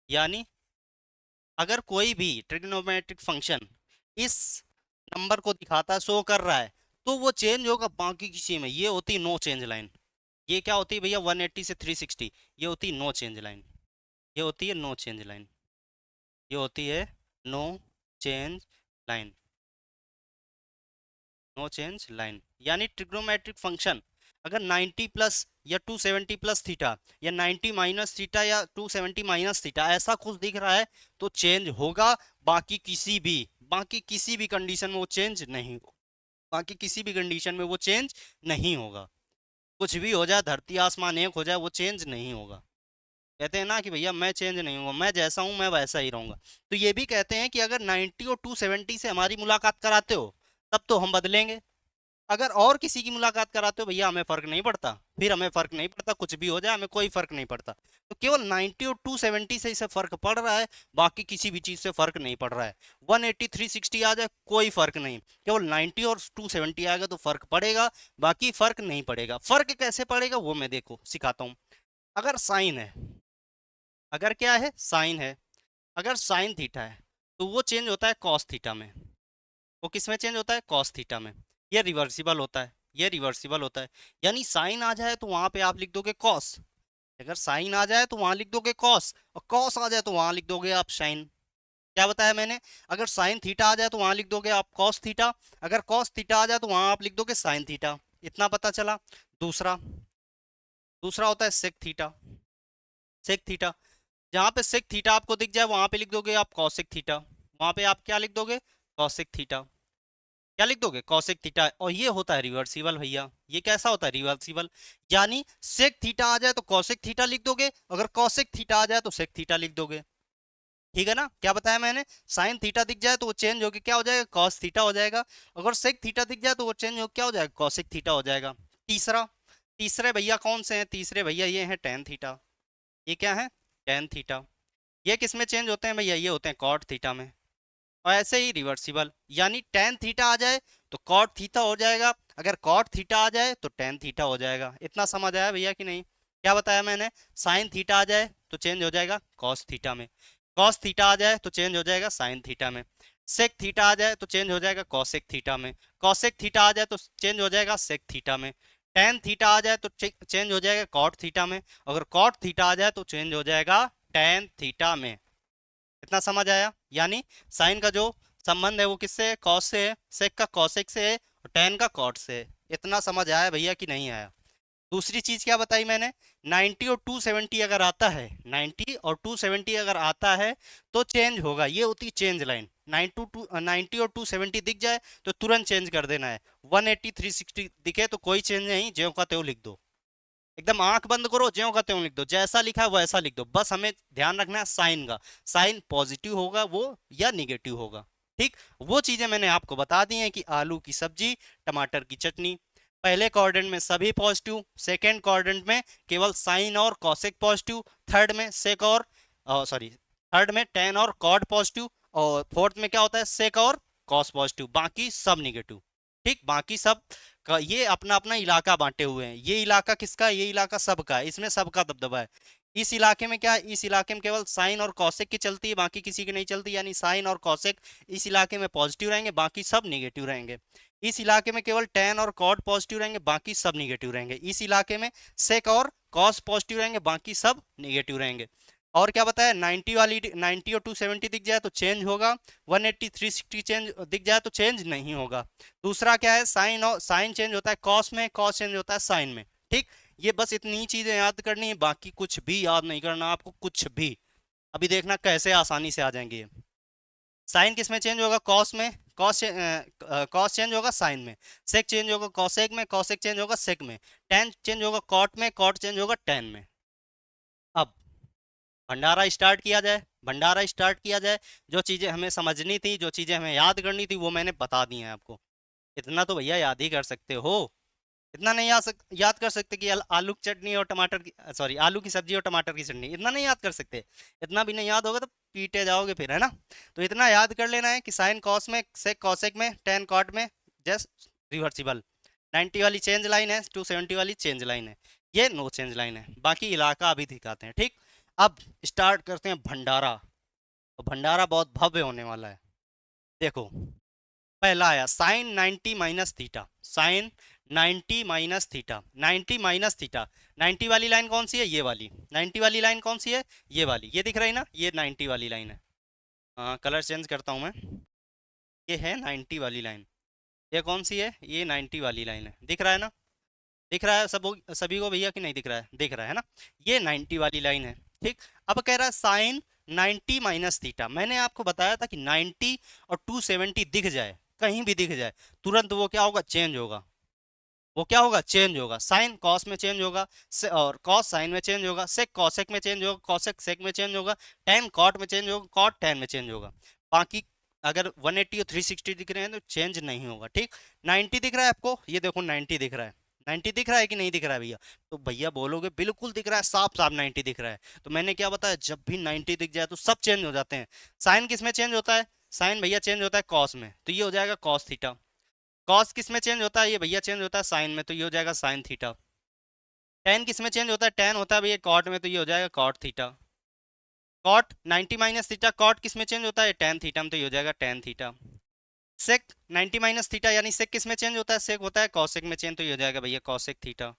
यानी अगर कोई भी ट्रिग्नोमेट्रिक फंक्शन इस नंबर को दिखाता है, शो कर रहा है, तो वो चेंज होगा, बाकी किसी में ये होती नो चेंज लाइन। ये क्या होती है भैया, 180 से 360, ये होती नो चेंज लाइन, ये होती है नो चेंज लाइन, ये होती है no change line, no change line. यानी ट्रिग्नोमेट्रिक फंक्शन अगर 90 प्लस या 270 प्लस थीटा, या 90 माइनस थीटा, या 270 माइनस थीटा, ऐसा कुछ दिख रहा है तो चेंज होगा, बाकी किसी भी कंडीशन में वो चेंज नहीं हो, बाकी किसी भी कंडीशन में वो चेंज नहीं होगा। कुछ भी हो जाए, धरती आसमान एक हो जाए, वो चेंज नहीं होगा। कहते हैं ना कि भैया मैं चेंज नहीं हूँ, मैं जैसा हूँ मैं वैसा ही रहूंगा। तो ये भी कहते हैं कि अगर 90 और 270 से हमारी मुलाकात कराते हो, तब तो हम बदलेंगे, अगर और किसी की मुलाकात कराते हो भैया हमें फर्क नहीं पड़ता, फिर हमें फर्क नहीं पड़ता, कुछ भी हो जाए हमें कोई फर्क नहीं पड़ता। तो केवल 90 और 270 से इसे फर्क पड़ रहा है, बाकी किसी भी चीज से फर्क नहीं पड़ रहा है। 180 360 आ जाए कोई फर्क नहीं, केवल 90 और 270 आएगा तो फर्क पड़ेगा, बाकी फर्क नहीं पड़ेगा। फर्क कैसे पड़ेगा वो मैं देखो सिखाता हूँ। अगर साइन है, अगर क्या है साइन है, अगर साइन थीटा है तो वो चेंज होता है कॉस थीटा में। वो किस में चेंज होता है? कॉस थीटा में। ये रिवर्सिबल होता है, ये रिवर्सिबल होता है। यानी साइन आ जाए तो वहां पे आप लिख दोगे कॉस, अगर साइन आ जाए तो वहां लिख दोगे कॉस, और कॉस आ जाए तो वहां लिख दोगे आप साइन। क्या बताया मैंने? अगर साइन थीटा आ जाए तो वहां लिख दोगे आप कॉस थीटा, अगर कॉस थीटा आ जाए तो वहां आप लिख दोगे साइन थीटा। इतना पता चला। दूसरा, दूसरा होता है सेक थीटा। सेक थीटा, जहां पे सेक थीटा आपको दिख जाए वहां पे लिख दोगे आप कॉसेक थीटा, वहां पे आप क्या लिख दोगे? Cosec theta. क्या लिख दोगे? Cosec theta. और ये होता है रिवर्सिबल भैया। ये कैसा होता है? रिवर्सिबल। यानी सेक थीटा आ जाए तो कॉसेक थीटा लिख दोगे, अगर कॉसेक थीटा आ जाए तो सेक थीटा लिख दोगे। ठीक है ना? क्या बताया मैंने? साइन थीटा दिख जाए तो वो चेंज होकर क्या हो जाएगा? कॉस थीटा हो जाएगा। अगर सेक थीटा दिख जाए तो वो चेंज हो क्या हो जाएगा? कॉसेक थीटा हो जाएगा। तीसरा, तीसरे भैया कौन से हैं? तीसरे भैया ये हैं टेन थीटा। ये क्या है? Tan theta. ये किस में चेंज होते हैं भैया? ये होते हैं कॉट थीटा में। और ऐसे ही रिवर्सिबल, यानी टेन थीटा आ जाए तो कॉट थीटा हो जाएगा, अगर कॉट थीटा आ जाए तो टेन थीटा हो जाएगा। इतना समझ आया भैया कि नहीं? क्या बताया मैंने? साइन थीटा आ जाए तो चेंज हो जाएगा कॉस थीटा में, कॉस थीटा आ जाए तो चेंज हो जाएगा साइन थीटा में, सेक थीटा आ जाए तो चेंज हो जाएगा कॉसेक थीटा में, कॉसेक थीटा आ जाए तो चेंज हो जाएगा सेक थीटा में, टेन थीटा आ जाए तो चेंज हो जाएगा कॉट थीटा में, अगर कॉट थीटा आ जाए तो चेंज हो जाएगा टेन थीटा में। इतना समझ आया? यानी साइन का जो संबंध है वो किससे है? कॉस से है, सेक का कॉसेक से है, और टेन का कॉट से है। इतना समझ आया भैया कि नहीं आया? दूसरी चीज क्या बताई मैंने? 90 और 270 अगर आता है, 90 और 270 अगर आता है तो चेंज होगा, ये होती चेंज लाइन। 90 और 270 दिख जाए तो तुरंत चेंज कर देना है। 180 360 दिखे तो कोई चेंज नहीं, ज्यों का त्यों लिख दो। एकदम आंख बंद करो, ज्यों का त्यों लिख दो, जैसा लिखा है वैसा लिख दो। बस हमें ध्यान रखना है साइन का, साइन पॉजिटिव होगा वो या निगेटिव होगा। ठीक, वो चीजें मैंने आपको बता दी हैं कि आलू की सब्जी, टमाटर की चटनी, पहले क्वाड्रेंट में सभी पॉजिटिव, सेकेंड क्वाड्रेंट में केवल साइन और कॉसेक पॉजिटिव, थर्ड में सेक और सॉरी थर्ड में टेन और कॉड पॉजिटिव, और फोर्थ में क्या होता है? सेक और कॉस पॉजिटिव, बाकी सब निगेटिव। ठीक, बाकी सब का ये अपना अपना इलाका बांटे हुए हैं। ये इलाका किसका है? ये इलाका सबका है, इसमें सबका दबदबा है। इस इलाके में क्या है? इस इलाके में केवल साइन और कॉसेक की चलती है, बाकी किसी की नहीं चलती। यानी साइन और कॉसेक इस इलाके में पॉजिटिव रहेंगे, बाकी सब निगेटिव रहेंगे। इस इलाके में केवल टेन और कॉड पॉजिटिव रहेंगे, बाकी सब निगेटिव रहेंगे। इस इलाके में सेक और कॉस पॉजिटिव रहेंगे, बाकी सब निगेटिव रहेंगे। और क्या बताया? 90 वाली, 90 और 270 दिख जाए तो चेंज होगा, 180 360 चेंज दिख जाए तो चेंज नहीं होगा। दूसरा क्या है? साइन, और साइन चेंज होता है कॉस में, कॉस चेंज होता है साइन में। ठीक, ये बस इतनी ही चीजें याद करनी है, बाकी कुछ भी याद नहीं करना आपको, कुछ भी। अभी देखना कैसे आसानी से आ जाएंगे ये। साइन किस में चेंज होगा? कॉस में। कॉस कॉस चेंज होगा साइन में, सेक चेंज होगा कॉसेक में, कॉसेक चेंज होगा सेक में, टेन चेंज होगा कॉट में, कॉट चेंज होगा टेन में। अब भंडारा स्टार्ट किया जाए, भंडारा स्टार्ट किया जाए। जो चीजें हमें समझनी थी, जो चीजें हमें याद करनी थी वो मैंने बता दी हैं आपको। इतना तो भैया याद ही कर सकते हो। इतना नहीं याद कर सकते कि आलू की चटनी और टमाटर की, सॉरी, आलू की सब्जी और टमाटर की चटनी, इतना नहीं याद कर सकते? इतना भी नहीं याद होगा तो पीटे जाओगे फिर, है ना? तो इतना याद कर लेना है कि साइन कॉस में, सेक कॉसेक में, टेन कॉट में, जस्ट रिवर्सिबल। 90 वाली चेंज लाइन है, 270 वाली चेंज लाइन है, ये नो चेंज लाइन है। बाकी इलाका अभी दिखाते हैं। ठीक, अब स्टार्ट करते हैं भंडारा। तो भंडारा बहुत भव्य होने वाला है। देखो, पहला आया sine 90 minus theta, sign 90 minus theta, 90 minus theta. 90 वाली लाइन कौन सी है? ये वाली। 90 वाली लाइन कौन सी है? ये वाली, ये दिख रही ना, ये 90 वाली लाइन है। कलर चेंज करता हूँ मैं। ये है 90 वाली लाइन। ये कौन सी है? ये 90 वाली लाइन है। दिख रहा है ना? दिख रहा है सब सभी को भैया कि नहीं दिख रहा है? दिख रहा है ना? ये 90 वाली लाइन है। ठीक, अब कह रहा है साइन 90 माइनस थीटा। मैंने आपको बताया था कि 90 और 270 दिख जाए, कहीं भी दिख जाए, तुरंत वो क्या होगा? चेंज होगा। वो क्या होगा? चेंज होगा। साइन कॉस में चेंज होगा, और कॉस साइन में चेंज होगा, सेक कॉसेक में चेंज होगा, कॉसेक सेक में चेंज होगा, टेन कॉट में चेंज होगा, कॉट टेन में चेंज होगा। बाकी अगर 180 और 360 दिख रहे हैं तो चेंज नहीं होगा, ठीक। 90 दिख रहा है आपको, ये देखो 90 दिख रहा है, 90 दिख रहा है कि नहीं दिख रहा है भैया? तो भैया बोलोगे बिल्कुल दिख रहा है, साफ साफ 90 दिख रहा है। तो मैंने क्या बताया, जब भी 90 दिख जाए तो सब चेंज हो जाते हैं। साइन किस में चेंज होता है? साइन भैया चेंज होता है कॉस में, तो ये हो जाएगा कॉस थीटा। कॉस किस में चेंज होता है? ये भैया चेंज होता है साइन में, तो ये हो जाएगा साइन थीटा। टेन किस में चेंज होता है? टेन होता है भैया कॉट में, तो ये हो जाएगा cot theta. Cot 90 minus theta, cot किस में चेंज होता है? टेन थीटा में, तो ये हो जाएगा ten theta. Sec 90 minus theta यानी सेक किस में चेंज होता है? सेक होता है कॉसेक में चेंज, तो ये हो जाएगा भैया कॉसेक थीटा।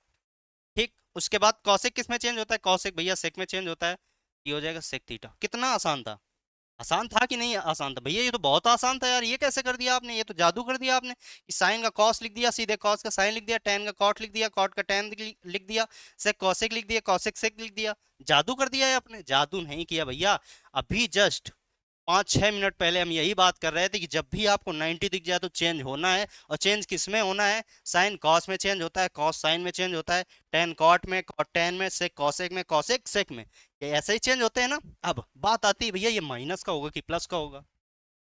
ठीक। उसके बाद कॉसेक किस में चेंज होता है? कॉसेक भैया सेक में चेंज होता है, ये हो जाएगा सेक थीटा। कितना आसान था? आसान था कि नहीं आसान था भैया? ये तो बहुत आसान था यार, ये कैसे कर दिया आपने? ये तो जादू कर दिया आपने कि साइन का कॉस लिख दिया, सीधे कॉस का साइन लिख दिया, टेन का कॉट लिख दिया, कॉट का टेन लिख दिया, सेक कॉसेक लिख दिया, कॉसेक सेक लिख दिया। जादू कर दिया है आपने। जादू नहीं किया भैया, अभी जस्ट 5-6 मिनट पहले हम यही बात कर रहे थे कि जब भी आपको 90 दिख जाए तो चेंज होना है। और चेंज किस में होना है? साइन कॉस में चेंज होता है, कॉस साइन में चेंज होता है, टेन कॉट में, कॉट टेन में, सेक कॉसेक में, कॉसेक सेक में। ये ऐसे ही चेंज होते हैं ना। अब बात आती है भैया, ये माइनस का होगा कि प्लस का होगा?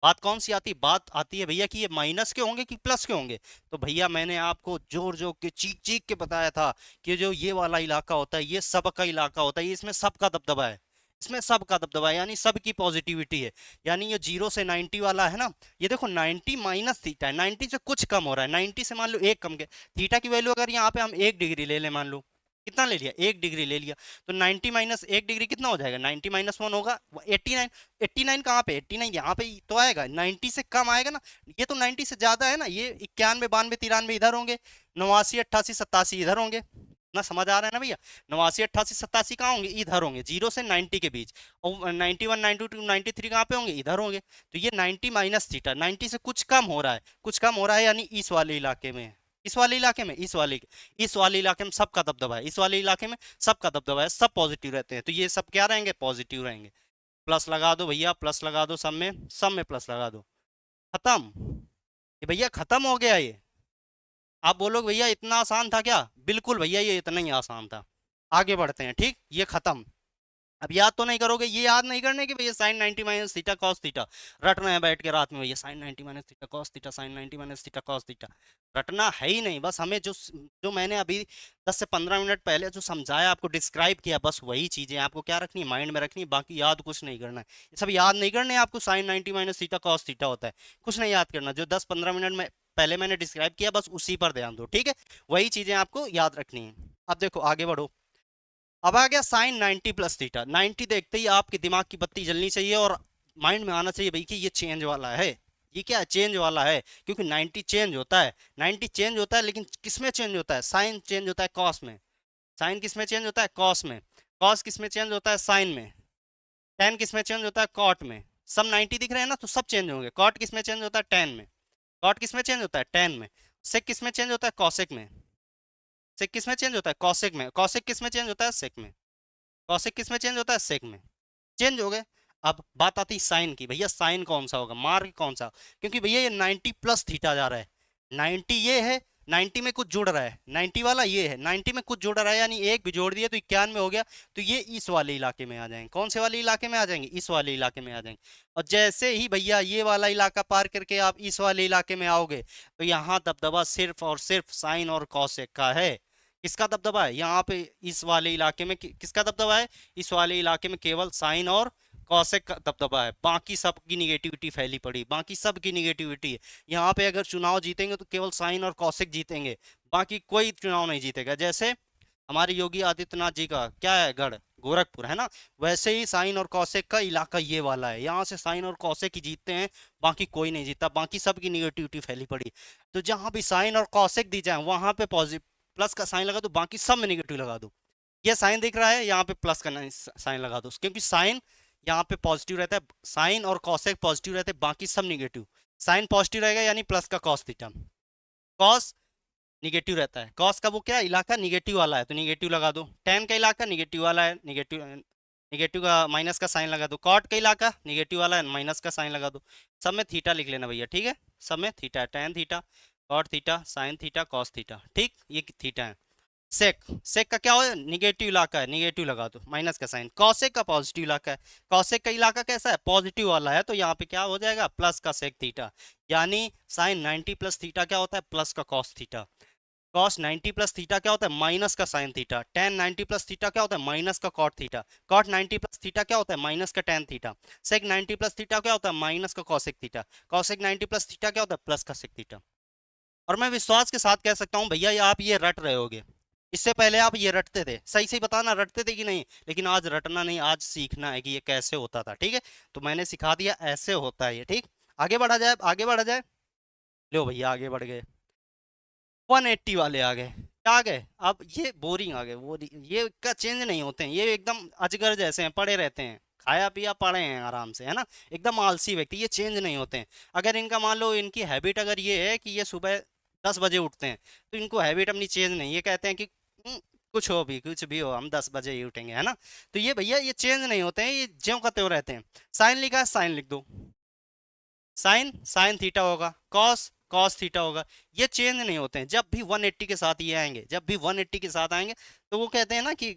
बात कौन सी आती? बात आती है भैया कि ये माइनस के होंगे कि प्लस के होंगे। तो भैया मैंने आपको जोर जोर के चीख चीख के बताया था कि जो ये वाला इलाका होता है ये सब का इलाका होता है, ये इसमें सबका दबदबा है, इसमें सबका दबदबा है, यानी सबकी पॉजिटिविटी है। यानी ये 0 से 90 वाला है ना, ये देखो 90 माइनस थीटा है, 90 से कुछ कम हो रहा है, 90 से मान लो एक कम गया। थीटा की वैल्यू अगर यहाँ पे हम 1 डिग्री ले लें, मान लो कितना ले लिया, 1 डिग्री ले लिया, तो 90 माइनस 1 डिग्री कितना हो जाएगा? 90 माइनस 1 होगा 89। 89 कहाँ पे? 89 यहाँ पे ही तो आएगा, 90 से कम आएगा ना। ये तो 90 से ज्यादा है ना, ये 91 92 93 इधर होंगे, 89 88 87 इधर होंगे ना। समझ आ रहा है ना भैया? 89 88 87 कहाँ होंगे? इधर होंगे, 0 से 90 के बीच। और 91 92 93 कहाँ पे होंगे? इधर होंगे। तो ये 90 माइनस थीटा 90 से कुछ कम हो रहा है, कुछ कम हो रहा है, यानी इस वाले इलाके में, इस वाले इलाके में, इस वाले इलाके में सबका दबदबा है, इस वाले इलाके में सबका दबदबा है, सब पॉजिटिव रहते हैं, तो ये सब क्या रहेंगे? पॉजिटिव रहेंगे। प्लस लगा दो भैया, प्लस लगा दो सब में, सब में प्लस लगा दो। खत्म। ये भैया खत्म हो गया ये। आप बोलोगे भैया इतना आसान था क्या? बिल्कुल भैया ये इतना ही आसान था। आगे बढ़ते हैं, ठीक, ये खत्म। अब याद तो नहीं करोगे, ये याद नहीं करने की भैया sign 90 minus theta cos theta रटना है बैठ के रात में भैया, sign 90 minus theta cos theta, sign 90 minus theta cos theta रटना है ही नहीं। बस हमें जो मैंने अभी 10 से 15 मिनट पहले जो समझाया, आपको डिस्क्राइब किया, बस वही चीजें आपको क्या रखनी है? माइंड में रखनी है, बाकी याद कुछ नहीं करना है। ये सब याद नहीं करने हैं आपको, sine 90 minus theta cos theta होता है, कुछ नहीं याद करना। जो 10-15 मिनट में पहले मैंने डिस्क्राइब किया, बस उसी पर ध्यान दो, ठीक है? वही चीजें आपको याद रखनी है। अब देखो आगे बढ़ो। अब आ गया साइन 90 प्लस थीटा। 90 देखते ही आपके दिमाग की बत्ती जलनी चाहिए और माइंड में आना चाहिए भाई कि ये चेंज वाला है। ये क्या चेंज वाला है? क्योंकि 90 चेंज होता है, 90 चेंज होता है, लेकिन किस में चेंज होता है? साइन चेंज होता है कॉस में। साइन किस में चेंज होता है? कॉस में। कॉस किस में चेंज होता है? साइन में। टेन किस में चेंज होता है? कॉट में। सब 90 दिख रहे हैं ना, तो सब चेंज होंगे। कॉट किस में चेंज होता है? टेन में। कॉट किस में चेंज होता है? टेन में। सेक किस में चेंज होता है? कॉसेक में। सेक किस में चेंज होता है? कॉसेक में। कॉसेक किस में चेंज होता है? सेक में। कॉसेक किस में चेंज होता है? सेक में। चेंज हो गए। अब बात आती है साइन की, भैया साइन कौन सा होगा, मार्ग कौन सा? क्योंकि भैया ये 90 प्लस थीटा जा रहा है, 90 ये है, 90 में कुछ जुड़ रहा है, 90 वाला ये है, 90 में कुछ जुड़ रहा है, यानी एक भी जोड़ दिया तो 91 हो गया। तो ये इस वाले इलाके में आ जाएंगे। कौन से वाले इलाके में आ जाएंगे? इस वाले इलाके में आ जाएंगे। और जैसे ही भैया ये वाला इलाका पार करके आप इस वाले इलाके में आओगे, तो यहाँ दबदबा सिर्फ और सिर्फ साइन और कॉसेक का है। किसका दबदबा है यहाँ पे? इस वाले इलाके में किसका दबदबा है? इस वाले इलाके में केवल साइन और कौशिक का दबदबा है, बाकी सब की निगेटिविटी फैली पड़ी, बाकी सब की निगेटिविटी है। यहाँ पे अगर चुनाव जीतेंगे तो केवल साइन और कौशिक जीतेंगे, बाकी कोई चुनाव नहीं जीतेगा। जैसे हमारे योगी आदित्यनाथ जी का क्या है गढ़, गोरखपुर है ना, वैसे ही साइन और कौशिक का इलाका ये वाला है, यहाँ से साइन और कौशिक ही जीतते हैं, बाकी कोई नहीं जीता, बाकी सब की निगेटिविटी फैली पड़ी। तो जहां भी साइन और कौशिक दी जाए वहां पे पॉजिटिव प्लस का साइन लगा दो, बाकी सब में निगेटिव लगा दो। ये साइन दिख रहा है, यहाँ पे प्लस का साइन लगा दो, क्योंकि साइन यहाँ पे पॉजिटिव रहता है, साइन और कॉसेक पॉजिटिव रहते हैं, बाकी सब निगेटिव। साइन पॉजिटिव रहेगा यानी प्लस का कॉस थीटा, कॉस निगेटिव रहता है, कॉस का वो क्या इलाका निगेटिव वाला है तो निगेटिव लगा दो, टेन का इलाका निगेटिव वाला है निगेटिव, निगेटिव का माइनस का साइन लगा दो, कॉट का इलाका निगेटिव वाला है माइनस का साइन लगा दो। सब में थीटा लिख लेना भैया, ठीक है? सब में theta, tan theta, cot theta, sine theta, cos theta, ठीक, ये थीटा है। सेक, सेक का क्या हो, निगेटिव इलाका है, निगेटिव लगा दो, माइनस का साइन। कॉसेक का पॉजिटिव इलाका है, कॉसेक का इलाका कैसा है, पॉजिटिव वाला है, तो यहाँ पे क्या हो जाएगा, प्लस का सेक थीटा। यानी साइन 90 प्लस थीटा क्या होता है, प्लस का cos theta. Cos 90 plus theta क्या होता है, माइनस का sine theta. Tan 90 plus theta क्या होता है, माइनस का cot theta. Cot 90 plus theta क्या होता है, माइनस का tan theta. Sec 90 plus theta क्या होता है, माइनस का cosec theta. Cosec 90 plus theta क्या होता है, प्लस का सेक थीटा। और मैं विश्वास के साथ कह सकता हूँ भैया, ये आप ये रट रहे होगे। इससे पहले आप ये रटते थे, सही सही बताना, रटते थे कि नहीं। लेकिन आज रटना नहीं, आज सीखना है कि ये कैसे होता था, ठीक है। तो मैंने सिखा दिया, ऐसे होता है ये, ठीक। आगे बढ़ा जाए, आगे बढ़ा जाए। लो भैया आगे बढ़ गए, 180 वाले आ गए, क्या आ गए, अब ये बोरिंग आ गए, बोरिंग, ये का चेंज नहीं होते हैं, ये एकदम अजगर जैसे हैं, पड़े रहते हैं, खाया पिया पड़े हैं आराम से, है ना। एकदम आलसी व्यक्ति, ये चेंज नहीं होते हैं। अगर इनका मान लो, इनकी हैबिट अगर ये है कि ये सुबह 10 बजे उठते हैं, तो इनको हैबिट अपनी चेंज नहीं, ये कहते हैं कि कुछ हो भी, कुछ भी हो, हम 10 बजे ही उठेंगे, है ना। तो ये भैया ये चेंज नहीं होते हैं, ये ज्यों का त्यों रहते हैं। साइन लिखा है, साइन लिख दो। साइन साइन थीटा होगा, कॉस कॉस थीटा होगा। ये चेंज नहीं होते हैं, जब भी 180 के साथ ये आएंगे, जब भी 180 के साथ आएंगे, तो वो कहते हैं ना कि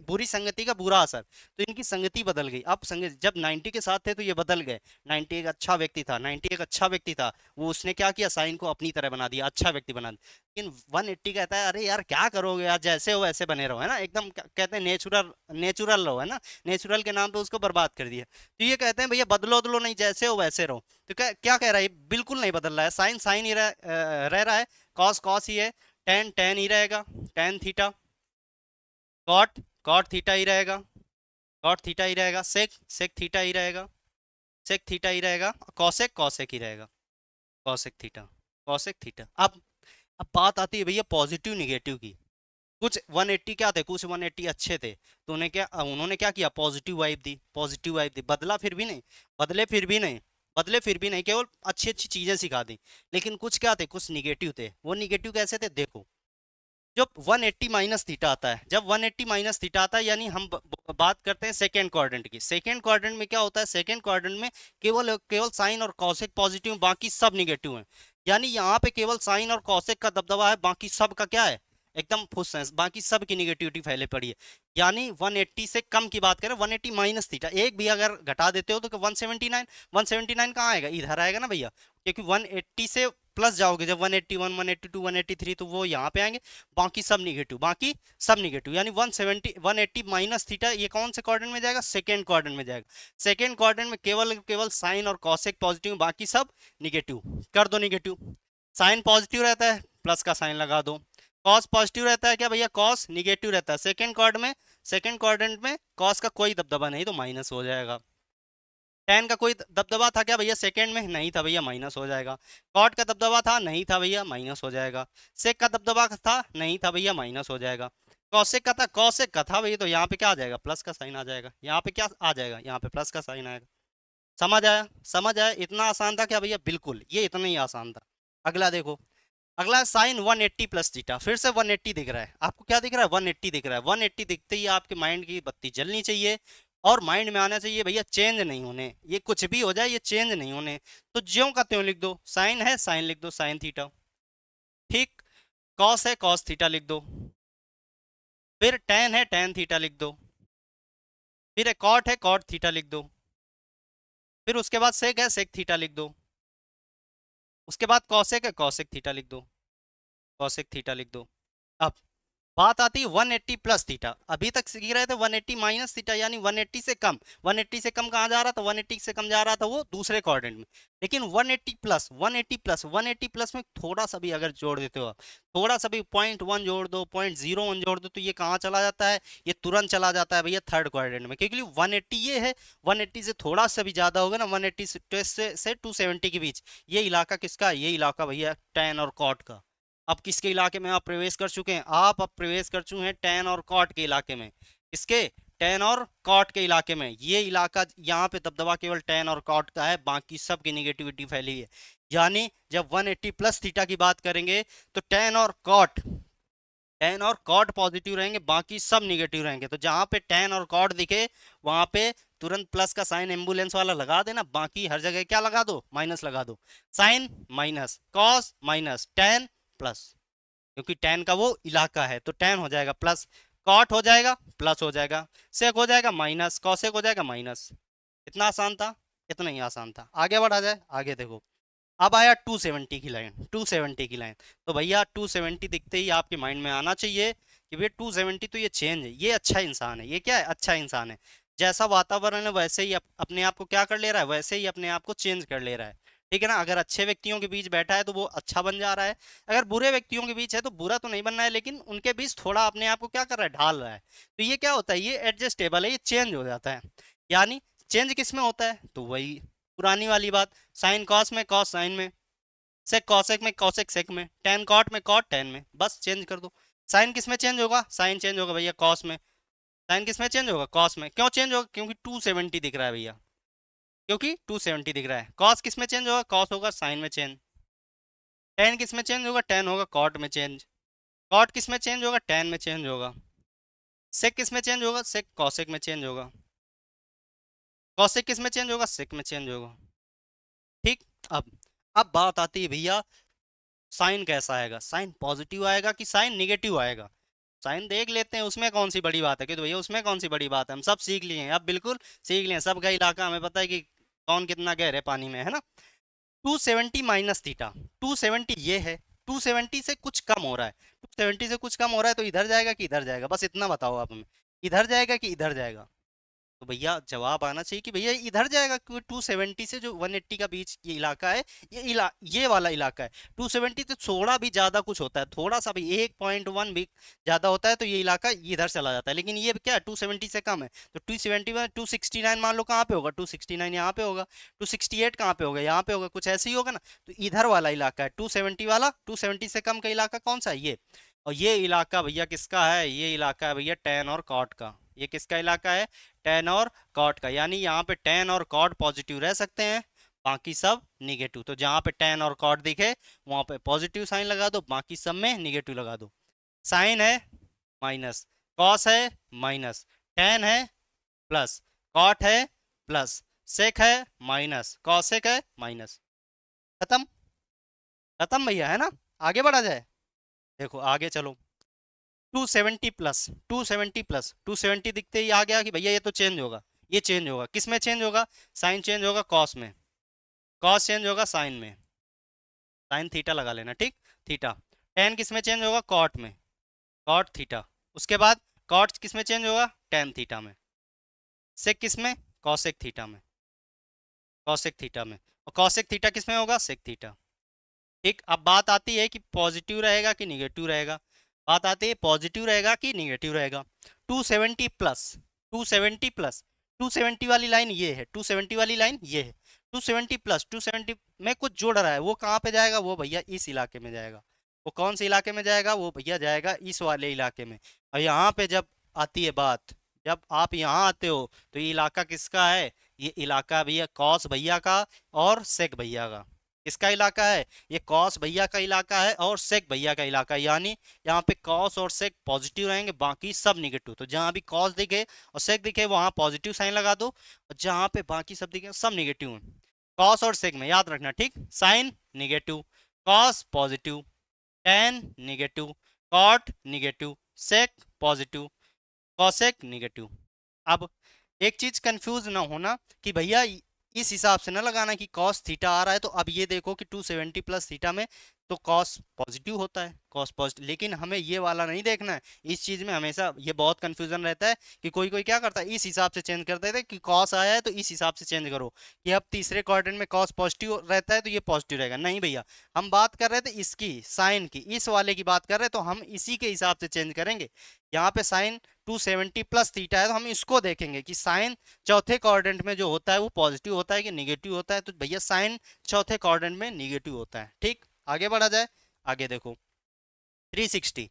बुरी संगति का बुरा असर। तो इनकी संगति बदल गई, अब संगति, जब 90 के साथ थे तो ये बदल गए। 90 एक अच्छा व्यक्ति था, 90 एक अच्छा व्यक्ति था, वो उसने क्या किया, साइन को अपनी तरह बना दिया, अच्छा व्यक्ति बना दिया। लेकिन 180 कहता है, अरे यार क्या करोगे यार, जैसे हो वैसे बने रहो, है ना, एकदम कहते हैं नेचुरल, नेचुरल रहो, है ना। नेचुरल के नाम पे उसको बर्बाद कर दिया। तो ये कहते हैं भैया बदलो बदलो नहीं, जैसे हो वैसे रहो। तो क्या क्या कह रहा है, बिल्कुल नहीं बदल रहा है, साइन साइन ही रह रहा है, कॉस कॉस ही है, टेन टेन ही रहेगा, tan theta. Cot cot theta ही रहेगा, कॉट थीटा ही रहेगा। सेक सेक थीटा ही रहेगा, सेक थीटा ही रहेगा। कॉसेक कॉसेक ही रहेगा, कॉसेक थीटा, कॉसेक थीटा। अब बात आती है भैया पॉजिटिव निगेटिव की। कुछ 180 क्या थे, कुछ 180 अच्छे थे, तो उन्होंने क्या किया, पॉजिटिव वाइब दी, पॉजिटिव वाइब दी, बदला फिर भी नहीं, बदले फिर भी नहीं, बदले फिर भी नहीं, केवल अच्छी अच्छी चीजें सिखा दी। लेकिन कुछ क्या थे, कुछ निगेटिव थे। वो निगेटिव कैसे थे, देखो। जब 180 माइनस थीटा आता है, जब 180 माइनस थीटा आता है, यानी हम बात करते हैं सेकेंड क्वाड्रेंट की। सेकेंड क्वाड्रेंट में क्या होता है, सेकेंड क्वाड्रेंट में केवल केवल साइन और कॉसेक पॉजिटिव, बाकी सब निगेटिव है। यानी यहाँ पे केवल साइन और कॉसेक का दबदबा है, बाकी सब का क्या है, एकदम फुस है, बाकी सब की निगेटिविटी फैले पड़ी है। यानी 180 से कम की बात करें, 180 माइनस थीटा, एक भी अगर घटा देते हो तो 179, 179 कहाँ आएगा, इधर आएगा ना भैया, क्योंकि 180 से प्लस जाओगे जब 181, 182, 183, तो वो यहाँ पे आएंगे। बाकी सब निगेटिव, बाकी सब निगेटिव, यानी 170 180 माइनस थीटा, ये कौन से क्वाड्रेंट में जाएगा, सेकेंड क्वाड्रेंट में जाएगा। सेकेंड क्वाड्रेंट में केवल केवल साइन और कॉसेक पॉजिटिव, बाकी सब निगेटिव। कर दो निगेटिव। साइन पॉजिटिव रहता है, प्लस का साइन लगा दो। कॉस पॉजिटिव रहता है क्या भैया, कॉस निगेटिव रहता है सेकेंड क्वाड्रेंट में। सेकेंड क्वाड्रेंट में कॉस का कोई दबदबा नहीं, तो माइनस हो जाएगा। टेन का कोई दबदबा था क्या भैया, सेकंड में नहीं था भैया, माइनस हो जाएगा। कॉट का दबदबा था, नहीं था भैया, माइनस हो जाएगा। सेक का दबदबा था, नहीं था भैया, माइनस हो जाएगा। कॉसेक का था, कॉसेक का था भैया, तो यहाँ पे क्या आ जाएगा, प्लस का साइन आ जाएगा। यहाँ पे क्या आ जाएगा, यहाँ पे प्लस का साइन आएगा। समझ आया, समझ आया, इतना आसान था क्या भैया, बिल्कुल ये इतना ही आसान था। अगला देखो, अगला साइन 180 प्लस थीटा, फिर से 180 दिख रहा है आपको, क्या दिख रहा है, 180 दिख रहा है। 180 दिखते ही आपके माइंड की बत्ती जलनी चाहिए, और माइंड में आना चाहिए भैया चेंज नहीं होने, ये कुछ भी हो जाए ये चेंज नहीं होने। तो ज्यों का त्यों लिख दो, साइन है साइन लिख दो, साइन थीटा, ठीक। कॉस है कॉस थीटा लिख दो। फिर टेन है टेन थीटा लिख दो। फिर कॉट है कॉट थीटा लिख दो। फिर उसके बाद सेक है सेक थीटा लिख दो। उसके बाद कॉसेक है कॉसेक थीटा लिख दो, कॉसेक थीटा लिख दो। अब बात आती है 180 प्लस थीटा, अभी तक सीख रहे थे 180 माइनस थीटा, यानी 180 से कम। 180 से कम कहाँ जा रहा था, 180 से कम जा रहा था वो दूसरे क्वाड्रेंट में। लेकिन 180 प्लस, 180 प्लस, 180 प्लस में थोड़ा सा भी अगर जोड़ देते हो आप, थोड़ा सा भी 0.1 जोड़ दो, 0.01 जोड़ दो, तो ये कहाँ चला जाता है, ये तुरंत चला जाता है भैया थर्ड क्वाड्रेंट में, क्योंकि 180 ये है, 180 से थोड़ा सा भी ज्यादा होगा ना, 180 से 270 के बीच, ये इलाका किसका है? ये इलाका भैया टैन और कॉट का। अब किसके इलाके में आप प्रवेश कर चुके हैं, आप अब प्रवेश कर चुके हैं टैन और कॉट के इलाके में। किसके? टैन और कॉट के इलाके में। ये इलाका, यहाँ पे दबदबा केवल टैन और कॉट का है, बाकी सब की निगेटिविटी फैली है। यानी जब 180 प्लस थीटा की बात करेंगे, तो टैन और कॉट पॉजिटिव रहेंगे, बाकी सब निगेटिव रहेंगे। तो जहां पे टैन और कॉट दिखे, वहां पे तुरंत प्लस का साइन एम्बुलेंस वाला लगा देना, बाकी हर जगह क्या लगा दो, माइनस लगा दो। Sine minus, cos minus, tan plus. क्योंकि tan का वो इलाका है, तो tan हो जाएगा प्लस, cot हो जाएगा प्लस हो जाएगा, sec हो जाएगा माइनस, cosec हो जाएगा माइनस। इतना आसान था, इतना ही आसान था। आगे बढ़ा जाए, आगे देखो। अब आया 270 की लाइन, 270 की लाइन। तो भैया 270 दिखते ही आपके माइंड में आना चाहिए कि भैया 270 तो ये चेंज है, ये अच्छा इंसान है, ये क्या है, अच्छा इंसान है। जैसा वातावरण है वैसे ही अपने आप को क्या कर ले रहा है, वैसे ही अपने आप को चेंज कर ले रहा है। ठीक है ना। अगर अच्छे व्यक्तियों के बीच बैठा है तो वो अच्छा बन जा रहा है, अगर बुरे व्यक्तियों के बीच है तो बुरा तो नहीं बनना है, लेकिन उनके बीच थोड़ा अपने आप को क्या कर रहा है, ढाल रहा है। तो ये क्या होता है, ये एडजस्टेबल है, ये चेंज हो जाता है। यानी चेंज किस में होता है, तो वही पुरानी वाली बात, साइन कॉस में, कॉस साइन में, सेक कॉसेक में, कॉसेक सेक में, टेन कॉट में, कॉट टेन में, बस चेंज कर दो। साइन किस में चेंज होगा, साइन चेंज होगा भैया कॉस में। साइन किस में चेंज होगा, कॉस में। क्यों चेंज होगा, क्योंकि 270 दिख रहा है भैया, क्योंकि 270 दिख रहा है। कॉस किस में चेंज होगा, कॉस होगा साइन में चेंज। टेन किस में चेंज होगा, टेन होगा कॉट में चेंज। कॉट किस में चेंज होगा, टेन में चेंज होगा। सेक किस में चेंज होगा, सेक कॉसेक में चेंज होगा। कॉसेक किस में चेंज होगा, सेक में चेंज होगा। ठीक। अब अब बात आती है भैया, साइन कैसा आएगा, साइन पॉजिटिव आएगा कि साइन निगेटिव आएगा। साइन देख लेते हैं, उसमें कौन सी बड़ी बात है, कि तो भैया उसमें कौन सी बड़ी बात है, हम सब सीख लिए हैं, अब बिल्कुल सीख लिए हैं, सबका इलाका हमें पता है कि कौन कितना गहरे पानी में है ना। 270 माइनस थीटा, 270 ये है, 270 से कुछ कम हो रहा है, 270 से कुछ कम हो रहा है तो इधर जाएगा कि इधर जाएगा, बस इतना बताओ आप हमें, इधर जाएगा कि इधर जाएगा। तो भैया जवाब आना चाहिए कि भैया इधर जाएगा, क्योंकि 270 से जो 180 का बीच ये इलाका है, ये वाला इलाका है। 270 से थोड़ा भी ज्यादा कुछ होता है, थोड़ा सा भी 1.1 भी ज्यादा होता है तो ये इलाका इधर चला जाता है, लेकिन ये क्या है, 270 से कम है। तो 270 में 269 मान लो कहाँ पे होगा, 269 यहाँ पे होगा, 268 कहाँ पे होगा, यहाँ पे होगा, कुछ ऐसे ही होगा ना। तो इधर वाला इलाका है 270 वाला, 270 से कम का इलाका कौन सा है, ये। और ये इलाका भैया किसका है, ये इलाका है भैया टैन और कॉट का। ये किसका इलाका है, टैन और कॉट का। यानी यहाँ पे टैन और कॉट पॉजिटिव रह सकते हैं, बाकी सब निगेटिव। तो जहाँ पे टैन और कॉट दिखे वहाँ पे पॉजिटिव साइन लगा दो, बाकी सब में निगेटिव लगा दो। साइन है माइनस, कॉस है माइनस, टैन है प्लस, कॉट है प्लस, सेक है माइनस, कॉसेक है माइनस। खत्म, खत्म भैया, है ना। आगे बढ़ा जाए, देखो आगे चलो। 270 प्लस, 270 प्लस, 270 दिखते ही आ गया कि भैया ये तो चेंज होगा, ये चेंज होगा, किस में चेंज होगा, साइन चेंज होगा कॉस में, कॉस चेंज होगा साइन में, साइन थीटा लगा लेना, ठीक। थीटा। टेन किस में चेंज होगा, कॉट में, कॉट थीटा। उसके बाद कॉट किस में चेंज होगा, टेन थीटा में। सेक किस में, कॉसेक थीटा में, कॉसेक थीटा में। और कॉसेक थीटा किस में होगा, सेक थीटा। ठीक। अब बात आती है कि पॉजिटिव रहेगा कि निगेटिव रहेगा, बात आती है पॉजिटिव रहेगा कि निगेटिव रहेगा। 270 प्लस, 270 प्लस, 270 वाली लाइन ये है, 270 वाली लाइन ये है, 270 प्लस 270 में कुछ जुड़ रहा है, वो कहाँ पे जाएगा, वो भैया इस इलाके में जाएगा। वो कौन से इलाके में जाएगा, वो भैया जाएगा इस वाले इलाके में। और यहाँ पे जब आती है बात, जब आप यहाँ आते हो तो ये इलाका किसका है, ये इलाका भैया कॉस भैया का और सेक भैया का। किसका इलाका है, ये कॉस भैया का इलाका है और सेक भैया का इलाका है। यानी यहाँ पे कॉस और सेक पॉजिटिव रहेंगे, बाकी सब निगेटिव। तो जहाँ भी कॉस दिखे और सेक दिखे वहाँ पॉजिटिव साइन लगा दो, और जहाँ पे बाकी सब दिखे सब निगेटिव है। कॉस और सेक में याद रखना, ठीक। Sin negative, cos positive, tan negative, cot negative, sec positive, cosec negative. अब एक चीज कंफ्यूज ना होना कि भैया इस हिसाब से ना लगाना कि कॉस थीटा आ रहा है तो अब ये देखो कि 270 प्लस थीटा में तो कॉस पॉजिटिव होता है, कॉस पॉजिटिव। लेकिन हमें ये वाला नहीं देखना है, इस चीज में हमेशा ये बहुत कंफ्यूजन रहता है कि कोई कोई क्या करता है, इस हिसाब से चेंज कर देते हैं कि कॉस आया है तो इस हिसाब से चेंज करो, कि अब तीसरे क्वाड्रेंट में कॉस पॉजिटिव रहता है तो ये पॉजिटिव रहेगा। नहीं भैया, हम बात कर रहे थे इसकी साइन की, इस वाले की बात कर रहे हैं तो हम इसी के हिसाब से चेंज करेंगे। यहाँ पे साइन 270 प्लस थीटा है तो हम इसको देखेंगे कि साइन चौथे क्वाड्रेंट में जो होता है वो पॉजिटिव होता है कि निगेटिव होता है। तो भैया साइन चौथे क्वाड्रेंट में निगेटिव होता है, ठीक। आगे बढ़ा जाए, आगे देखो। 360,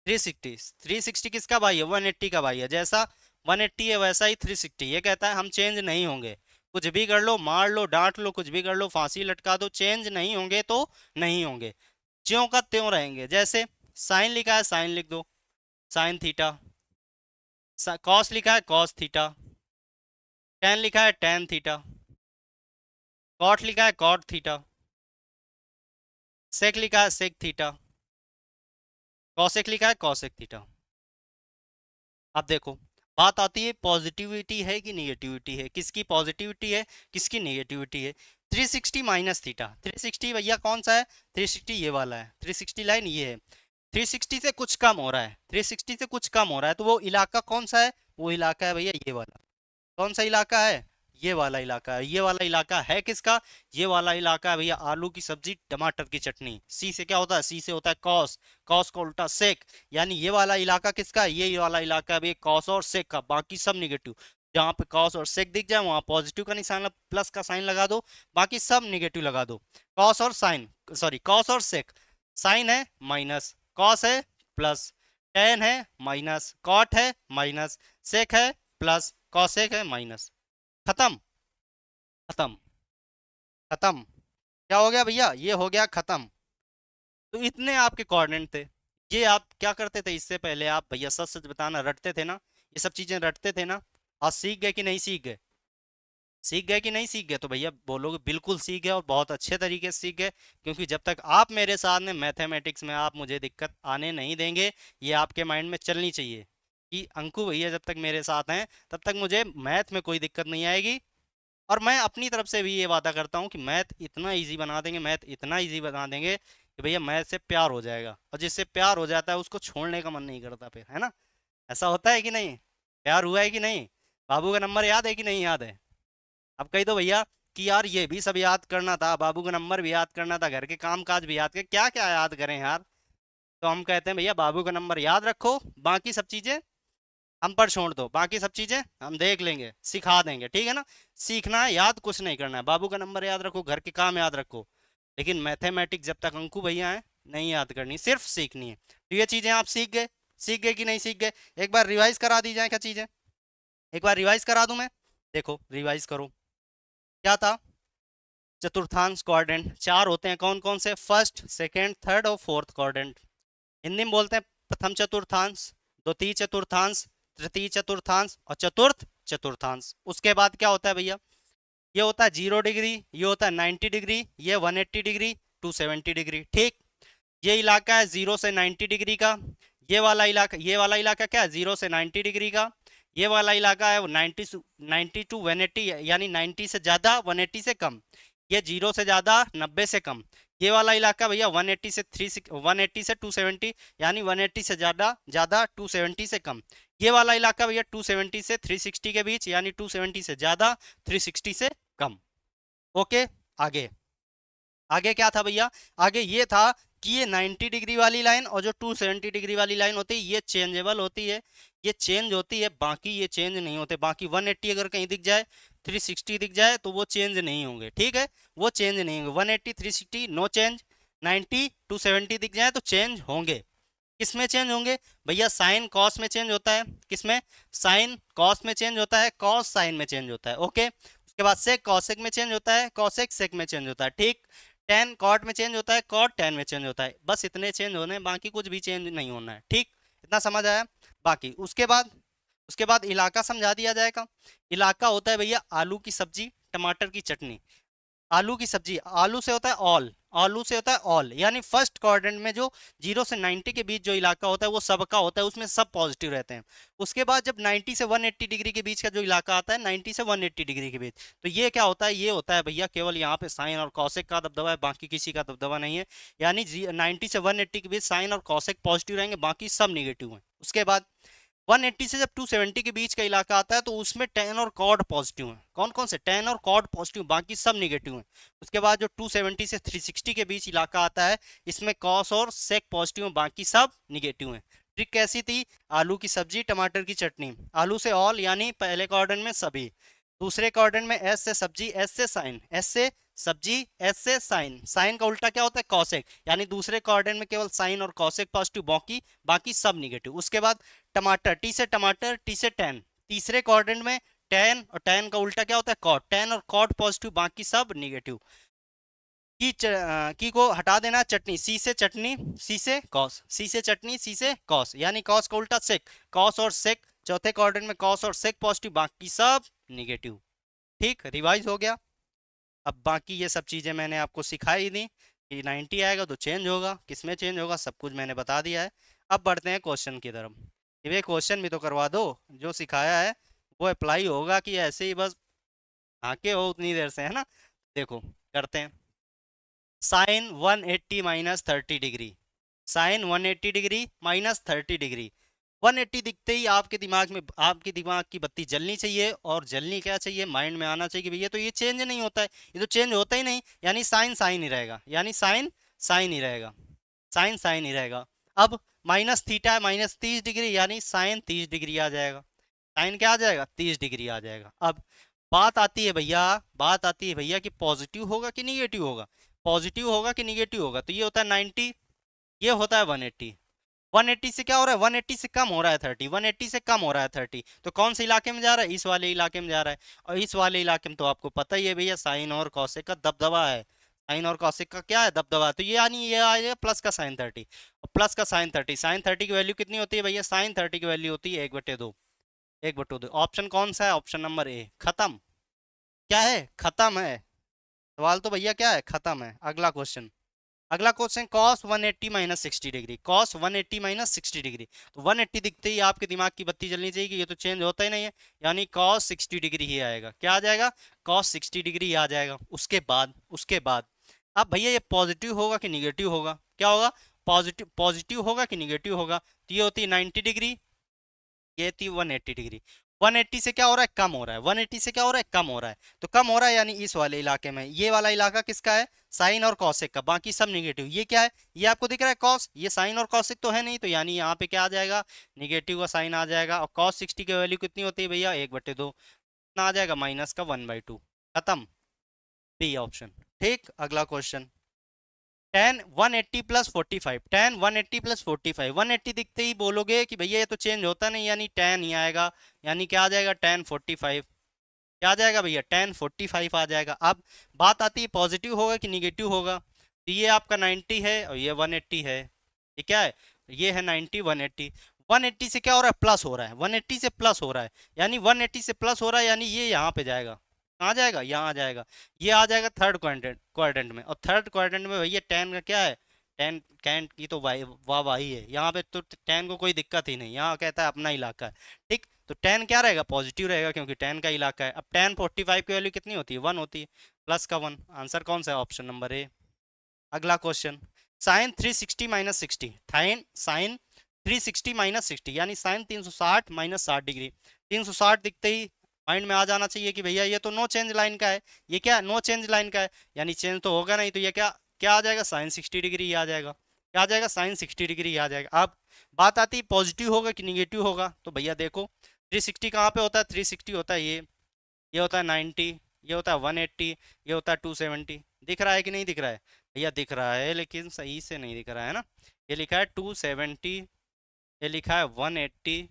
360, 360 किसका भाई है, 180 का भाई है। जैसा 180 है वैसा ही 360, ये कहता है हम चेंज नहीं होंगे, कुछ भी कर लो, मार लो, डांट लो, कुछ भी कर लो, फांसी लटका दो, चेंज नहीं होंगे तो नहीं होंगे, ज्यों का त्यों रहेंगे। जैसे साइन लिखा है साइन लिख दो, साइन थीटा। कॉस लिखा है कॉस थीटा, टेन लिखा है टेन थीटा, कॉट लिखा है कॉट थीटा, सेक लिखा है सेक थीटा। कॉसेक लिखा है, कॉसेक थीटा। अब देखो, बात आती है पॉजिटिविटी है कि निगेटिविटी है, किसकी पॉजिटिविटी है किसकी निगेटिविटी है। 360 माइनस थीटा, 360 भैया कौन सा है, 360 ये वाला है, 360 लाइन ये है। 360 से कुछ कम हो रहा है, 360 से कुछ कम हो रहा है, तो वो इलाका कौन सा है, वो इलाका है भैया ये वाला। कौन सा इलाका है, ये वाला इलाका है। ये वाला इलाका है किसका, ये वाला इलाका है भैया आलू की सब्जी टमाटर की चटनी। सी से क्या होता है, सी से होता है कॉस, कॉस का उल्टा सेक, यानी ये वाला इलाका किसका है, ये वाला इलाका है भैया कॉस और सेक का, बाकी सब निगेटिव। जहाँ पे कॉस और सेक दिख जाए वहां पॉजिटिव का निशान प्लस का साइन लगा दो, बाकी सब निगेटिव लगा दो। कॉस और साइन, सॉरी कॉस और सेक, साइन है माइनस, कॉस है प्लस, टेन है माइनस, कॉट है माइनस, सेक है प्लस, कॉसेक है माइनस। खत्म, खत्म, खत्म। क्या हो गया भैया, ये हो गया खत्म। तो इतने आपके कोऑर्डिनेट थे। ये आप क्या करते थे इससे पहले, आप भैया सच सच बताना, रटते थे ना, ये सब चीजें रटते थे ना। आज सीख गए कि नहीं सीख गए, सीख गए कि नहीं सीख गए, तो भैया बोलोगे बिल्कुल सीख गए और बहुत अच्छे तरीके से सीख गए। क्योंकि जब तक आप मेरे साथ में मैथमेटिक्स में आप मुझे दिक्कत आने नहीं देंगे, ये आपके माइंड में चलनी चाहिए कि अंकु भैया जब तक मेरे साथ हैं तब तक मुझे मैथ में कोई दिक्कत नहीं आएगी। और मैं अपनी तरफ से भी ये वादा करता हूँ कि मैथ इतना इजी बना देंगे, मैथ इतना इजी बना देंगे कि भैया मैथ से प्यार हो जाएगा, और जिससे प्यार हो जाता है उसको छोड़ने का मन नहीं करता फिर, है ना। ऐसा होता है कि नहीं, प्यार हुआ है कि नहीं, बाबू का नंबर याद है कि नहीं याद है। अब कही दो भैया कि यार ये भी सब याद करना था, बाबू का नंबर भी याद करना था, घर के काम काज भी याद कर, क्या क्या याद करें यार। तो हम कहते हैं भैया बाबू का नंबर याद रखो, बाकी सब चीजें हम पर छोड़ दो, बाकी सब चीजें हम देख लेंगे, सिखा देंगे, ठीक है ना। सीखना है, याद कुछ नहीं करना है, बाबू का नंबर याद रखो, घर के काम याद रखो। लेकिन मैथमेटिक्स जब तक अंकु भैया हैं नहीं याद करनी, सिर्फ सीखनी है। तो ये चीजें आप सीख गए, सीख गए कि नहीं सीख गए। एक बार रिवाइज करा दी जाए क्या चीजें, एक बार रिवाइज करा दूं मैं। देखो रिवाइज करो, क्या था, चतुर्थांश क्वाड्रेंट चार होते हैं, कौन कौन से, फर्स्ट सेकेंड थर्ड और फोर्थ क्वाड्रेंट। हिंदी में बोलते हैं प्रथम चतुर्थांश, द्वितीय चतुर्थांश, तृतीय चतुर्थांश और चतुर्थ चतुर्थांश। उसके बाद क्या होता है भैया, ये होता है 0 डिग्री, ये होता है 90 डिग्री, ये 180 डिग्री, 270 डिग्री, ठीक। ये इलाका है 0 से 90 डिग्री का, ये वाला इलाका, ये वाला इलाका क्या है 0 से 90 डिग्री का, ये वाला इलाका है वो 90 टू 180, यानी 90 से ज्यादा 180 से कम, ये 0 से ज्यादा 90 से कम। ये वाला इलाका भैया 180 से 270, यानी 180 से ज्यादा ज्यादा 270 से कम। ये वाला इलाका भैया 270 से 360 के बीच, यानी 270 से ज्यादा 360 से कम। ओके, आगे, आगे क्या था भैया, आगे ये था कि ये 90 डिग्री वाली लाइन और जो 270 डिग्री वाली लाइन होती है ये चेंजेबल होती है, ये चेंज होती है, बाकी ये चेंज नहीं होते। बाकी 180 अगर कहीं दिख जाए, 360 दिख जाए तो वो चेंज नहीं होंगे, ठीक है, वो चेंज नहीं होंगे। 180 360 नो चेंज, 90 270 दिख जाए तो चेंज होंगे। किस में चेंज होंगे भैया, साइन कॉस में चेंज होता है, किस में, साइन कॉस में चेंज होता है, कॉस साइन में चेंज होता है, ओके। उसके बाद सेक कॉसेक में चेंज होता है, कॉसेक सेक में चेंज होता है, ठीक। टेन कॉट में चेंज होता है, कॉट टेन में चेंज होता है, बस इतने चेंज होने हैं, बाकी कुछ भी चेंज नहीं होना है, ठीक। इतना समझ आया। बाकी उसके बाद इलाका समझा दिया जाएगा। इलाका होता है भैया आलू की सब्जी टमाटर की चटनी। आलू की सब्जी, आलू से होता है ऑल, आलू से होता है ऑल, यानी फर्स्ट क्वाड्रेंट में जो 0 से 90 के बीच जो इलाका होता है वो सबका होता है, उसमें सब पॉजिटिव रहते हैं। उसके बाद जब 90 से 180 डिग्री के बीच का जो इलाका आता है, 90 से 180 डिग्री के बीच, तो ये क्या होता है, ये होता है भैया केवल यहाँ पे साइन और कॉसेक का दबदबा है, बाकी किसी का दबदबा नहीं है। यानी 90 से 180 के बीच साइन और कॉसेक पॉजिटिव रहेंगे, बाकी सब निगेटिव हैं। उसके बाद 180 से जब 270 के बीच का इलाका आता है तो उसमें टेन और कॉर्ड पॉजिटिव हैं, कौन कौन से, टेन और कॉर्ड पॉजिटिव, बाकी सब निगेटिव हैं। उसके बाद जो 270 से 360 के बीच इलाका आता है, इसमें कॉस और सेक पॉजिटिव हैं, बाकी सब निगेटिव हैं। ट्रिक कैसी थी, आलू की सब्जी टमाटर की चटनी, आलू से ऑल यानी पहले क्वाड्रेंट में सभी, दूसरे क्वाड्रेंट में एस से सब्जी, एस से साइन, एस से सब्जी, एस से साइन, साइन का उल्टा क्या होता है कॉसेक, यानी दूसरे क्वाड्रेंट में केवल साइन और कॉसेक पॉजिटिव, बाकी बाकी सब निगेटिव। उसके बाद टमाटर, टी से टमाटर, टी से टेन, तीसरे क्वाड्रेंट में टेन, और टेन का उल्टा क्या होता है कॉट, टेन और कॉट पॉजिटिव, बाकी सब निगेटिव। की को हटा देना, चटनी, सी से चटनी, सी से कॉस, सी से चटनी, सी से कॉस, यानी कॉस का उल्टा सेक, कॉस और सेक, चौथे क्वाड्रेंट में कॉस और सेक पॉजिटिव, बाकी सब निगेटिव। ठीक, रिवाइज हो गया। अब बाकी ये सब चीज़ें मैंने आपको सिखाई दी कि 90 आएगा तो चेंज होगा, किस में चेंज होगा सब कुछ मैंने बता दिया है। अब बढ़ते हैं क्वेश्चन की तरफ। ये क्वेश्चन भी तो करवा दो, जो सिखाया है वो अप्लाई होगा कि ऐसे ही बस आके हो उतनी देर से, है ना। देखो करते हैं। Sine 180 minus 30 degree, sine 180 degree minus 30 degree. 180 दिखते ही आपके दिमाग में, आपके दिमाग की बत्ती जलनी चाहिए, और जलनी क्या चाहिए, माइंड में आना चाहिए कि भैया तो ये चेंज नहीं होता है, ये तो चेंज होता ही नहीं, यानी साइन साइन ही रहेगा, यानी साइन साइन ही रहेगा, साइन साइन ही रहेगा। अब माइनस थीटा है माइनस 30 डिग्री, यानी साइन 30 डिग्री आ जाएगा, साइन क्या आ जाएगा, 30 डिग्री आ जाएगा। अब बात आती है भैया, बात आती है भैया कि पॉजिटिव होगा कि निगेटिव होगा, पॉजिटिव होगा कि निगेटिव होगा। तो ये होता है 90, ये होता है 180। 180 से क्या हो रहा है, 180 से कम हो रहा है 30, 180 से कम हो रहा है 30, तो कौन से इलाके में जा रहा है, इस वाले इलाके में जा रहा है। और इस वाले इलाके में तो आपको पता ही है भैया, साइन और कॉसेक का दबदबा है, साइन और कॉसेक का क्या है, दबदबा। तो ये यानी ये आ जाएगा प्लस का साइन 30, और प्लस का साइन 30, साइन 30 की वैल्यू कितनी होती है भैया, साइन 30 की वैल्यू होती है 1/2, 1/2। ऑप्शन कौन सा है, ऑप्शन नंबर ए, खत्म। क्या है, खत्म है। सवाल तो भैया क्या है, खत्म है। अगला क्वेश्चन, अगला question cos 180 minus 60 degree, cos 180 minus 60 degree. तो 180 दिखते ही आपके दिमाग की बत्ती जलनी चाहिए कि ये तो चेंज होता ही नहीं है, यानी कॉस 60 डिग्री ही आएगा। क्या आ जाएगा, कॉस 60 डिग्री आ जाएगा। उसके बाद अब भैया ये पॉजिटिव होगा कि निगेटिव होगा, क्या होगा, पॉजिटिव, पॉजिटिव होगा कि निगेटिव होगा। तो ये होती है 90 डिग्री, ये थी 180 डिग्री। 180 से क्या हो रहा है, कम हो रहा है, 180 से क्या हो रहा है, कम हो रहा है। तो कम हो रहा है यानी इस वाले इलाके में, ये वाला इलाका किसका है, साइन और कॉसेक का, बाकी सब निगेटिव। ये क्या है, ये आपको दिख रहा है कॉस, ये साइन और कॉसेक तो है नहीं, तो यानी यहाँ पे क्या आ जाएगा, निगेटिव का साइन आ जाएगा। और कॉस 60 की वैल्यू कितनी होती है भैया, 1/2, कितना आ जाएगा, माइनस का 1/2। खत्म, बी ऑप्शन। ठीक, अगला question, tan 180 plus 45, tan 180 plus 45, 180 दिखते ही बोलोगे कि भैया ये तो चेंज होता नहीं, यानी टेन ही आएगा, यानी क्या आ जाएगा, टेन 45। क्या आ जाएगा भैया, टेन 45 आ जाएगा। अब बात आती है पॉजिटिव होगा कि निगेटिव होगा। तो ये आपका 90 है और ये 180 है, ये क्या है, ये है 90, 180। 180 से क्या हो रहा है, प्लस हो रहा है, 180 से प्लस हो रहा है, यानी 180 से प्लस हो रहा है, यानी ये यहाँ पे जाएगा, कहाँ जाएगा, यहाँ आ जाएगा। ये आ जाएगा थर्ड क्वाड्रेंट, क्वाड्रेंट में, और थर्ड क्वाड्रेंट में भैया टेन का क्या है, टेन, टेन की तो वाई वाह वाही है, यहाँ पे तो टेन को कोई दिक्कत ही नहीं, यहाँ कहता है अपना इलाका है। ठीक, तो टेन क्या रहेगा, पॉजिटिव रहेगा, क्योंकि टेन का इलाका है। अब टेन 45 की वैल्यू कितनी होती है, 1 होती है, प्लस का 1। आंसर कौन सा है, ऑप्शन नंबर ए। अगला question, sin 360 minus 60, sin 360 minus 60, यानी साइन 360 माइनस 60 डिग्री। 360 दिखते ही माइंड में आ जाना चाहिए कि भैया ये तो नो चेंज लाइन का है, ये क्या, नो चेंज लाइन का है, यानी चेंज तो होगा नहीं, तो ये क्या, क्या आ जाएगा, साइन 60 डिग्री ही आ जाएगा। क्या आ जाएगा, साइन 60 डिग्री ही आ जाएगा। अब बात आती है पॉजिटिव होगा कि निगेटिव होगा। तो भैया देखो 360 कहाँ पे होता है, 360 होता है ये होता है 90, ये होता है 180, ये होता है 270। दिख रहा है कि नहीं दिख रहा है भैया, दिख रहा है लेकिन सही से नहीं दिख रहा है ना। ये लिखा है 270, ये लिखा है 180,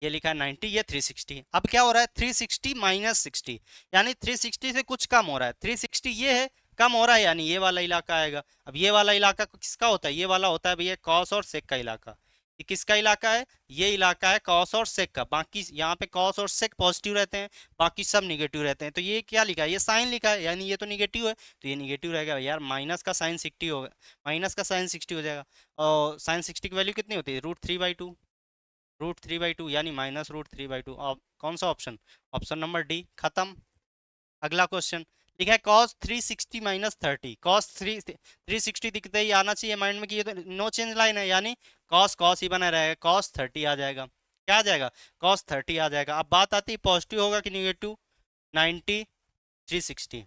ये लिखा है 90, ये 360। अब क्या हो रहा है, 360 माइनस 60, यानी 360 से कुछ कम हो रहा है, 360 ये है, कम हो रहा है, यानी ये वाला इलाका आएगा। अब ये वाला इलाका किसका होता है, ये वाला होता है भैया कॉस और सेक का इलाका। ये किसका इलाका है, ये इलाका है कॉस और सेक का। बाकी यहाँ पे कॉस और सेक पॉजिटिव रहते हैं, बाकी सब निगेटिव रहते हैं। तो ये क्या लिखा है, ये साइन लिखा है, यानी ये तो निगेटिव है, तो ये निगेटिव रहेगा यार, माइनस का साइन 60 होगा, माइनस का साइन 60 हो जाएगा। और साइन 60 की वैल्यू कितनी होती है, √3/2, √3/2, यानी -√3/2। कौन सा ऑप्शन, ऑप्शन नंबर डी। खत्म। अगला क्वेश्चन लिखा है cos 360 माइनस 30, cos 360 दिखते ही आना चाहिए माइंड में कि ये तो नो चेंज लाइन है, यानी cos cos ही बना रहेगा, cos 30 आ जाएगा। क्या आ जाएगा, cos 30 आ जाएगा। अब बात आती है पॉजिटिव होगा कि निगेटिव, 90, 360,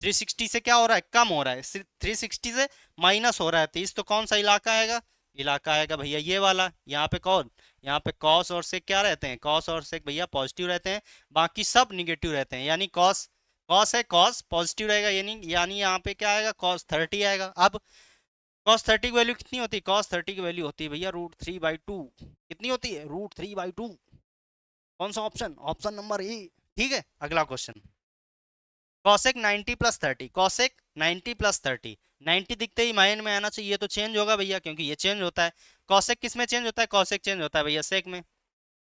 360 से क्या हो रहा है, कम हो रहा है, 360 से माइनस हो रहा है, 30, तो कौन सा इलाका आएगा, इलाका आएगा भैया ये वाला। यहाँ पे कौन, यहाँ पे कॉस और सेक क्या रहते हैं, कॉस और सेक भैया पॉजिटिव रहते हैं, बाकी सब निगेटिव रहते हैं, यानी कॉस, कॉस है, कॉस पॉजिटिव रहेगा, यानी यहाँ पे क्या आएगा, cos 30 आएगा। अब cos 30 की वैल्यू कितनी होती है, cos 30 की वैल्यू होती है भैया √3/2। कितनी होती है, √3/2। कौन सा ऑप्शन, ऑप्शन नंबर ए। ठीक है, अगला question, cosec 90 plus 30, cosec 90 plus 30, 90 दिखते ही माइंड में आना चाहिए, ये तो चेंज होगा भैया, क्योंकि ये चेंज होता है। कॉसेक किस में चेंज होता है, कॉसेक चेंज होता है भैया सेक में।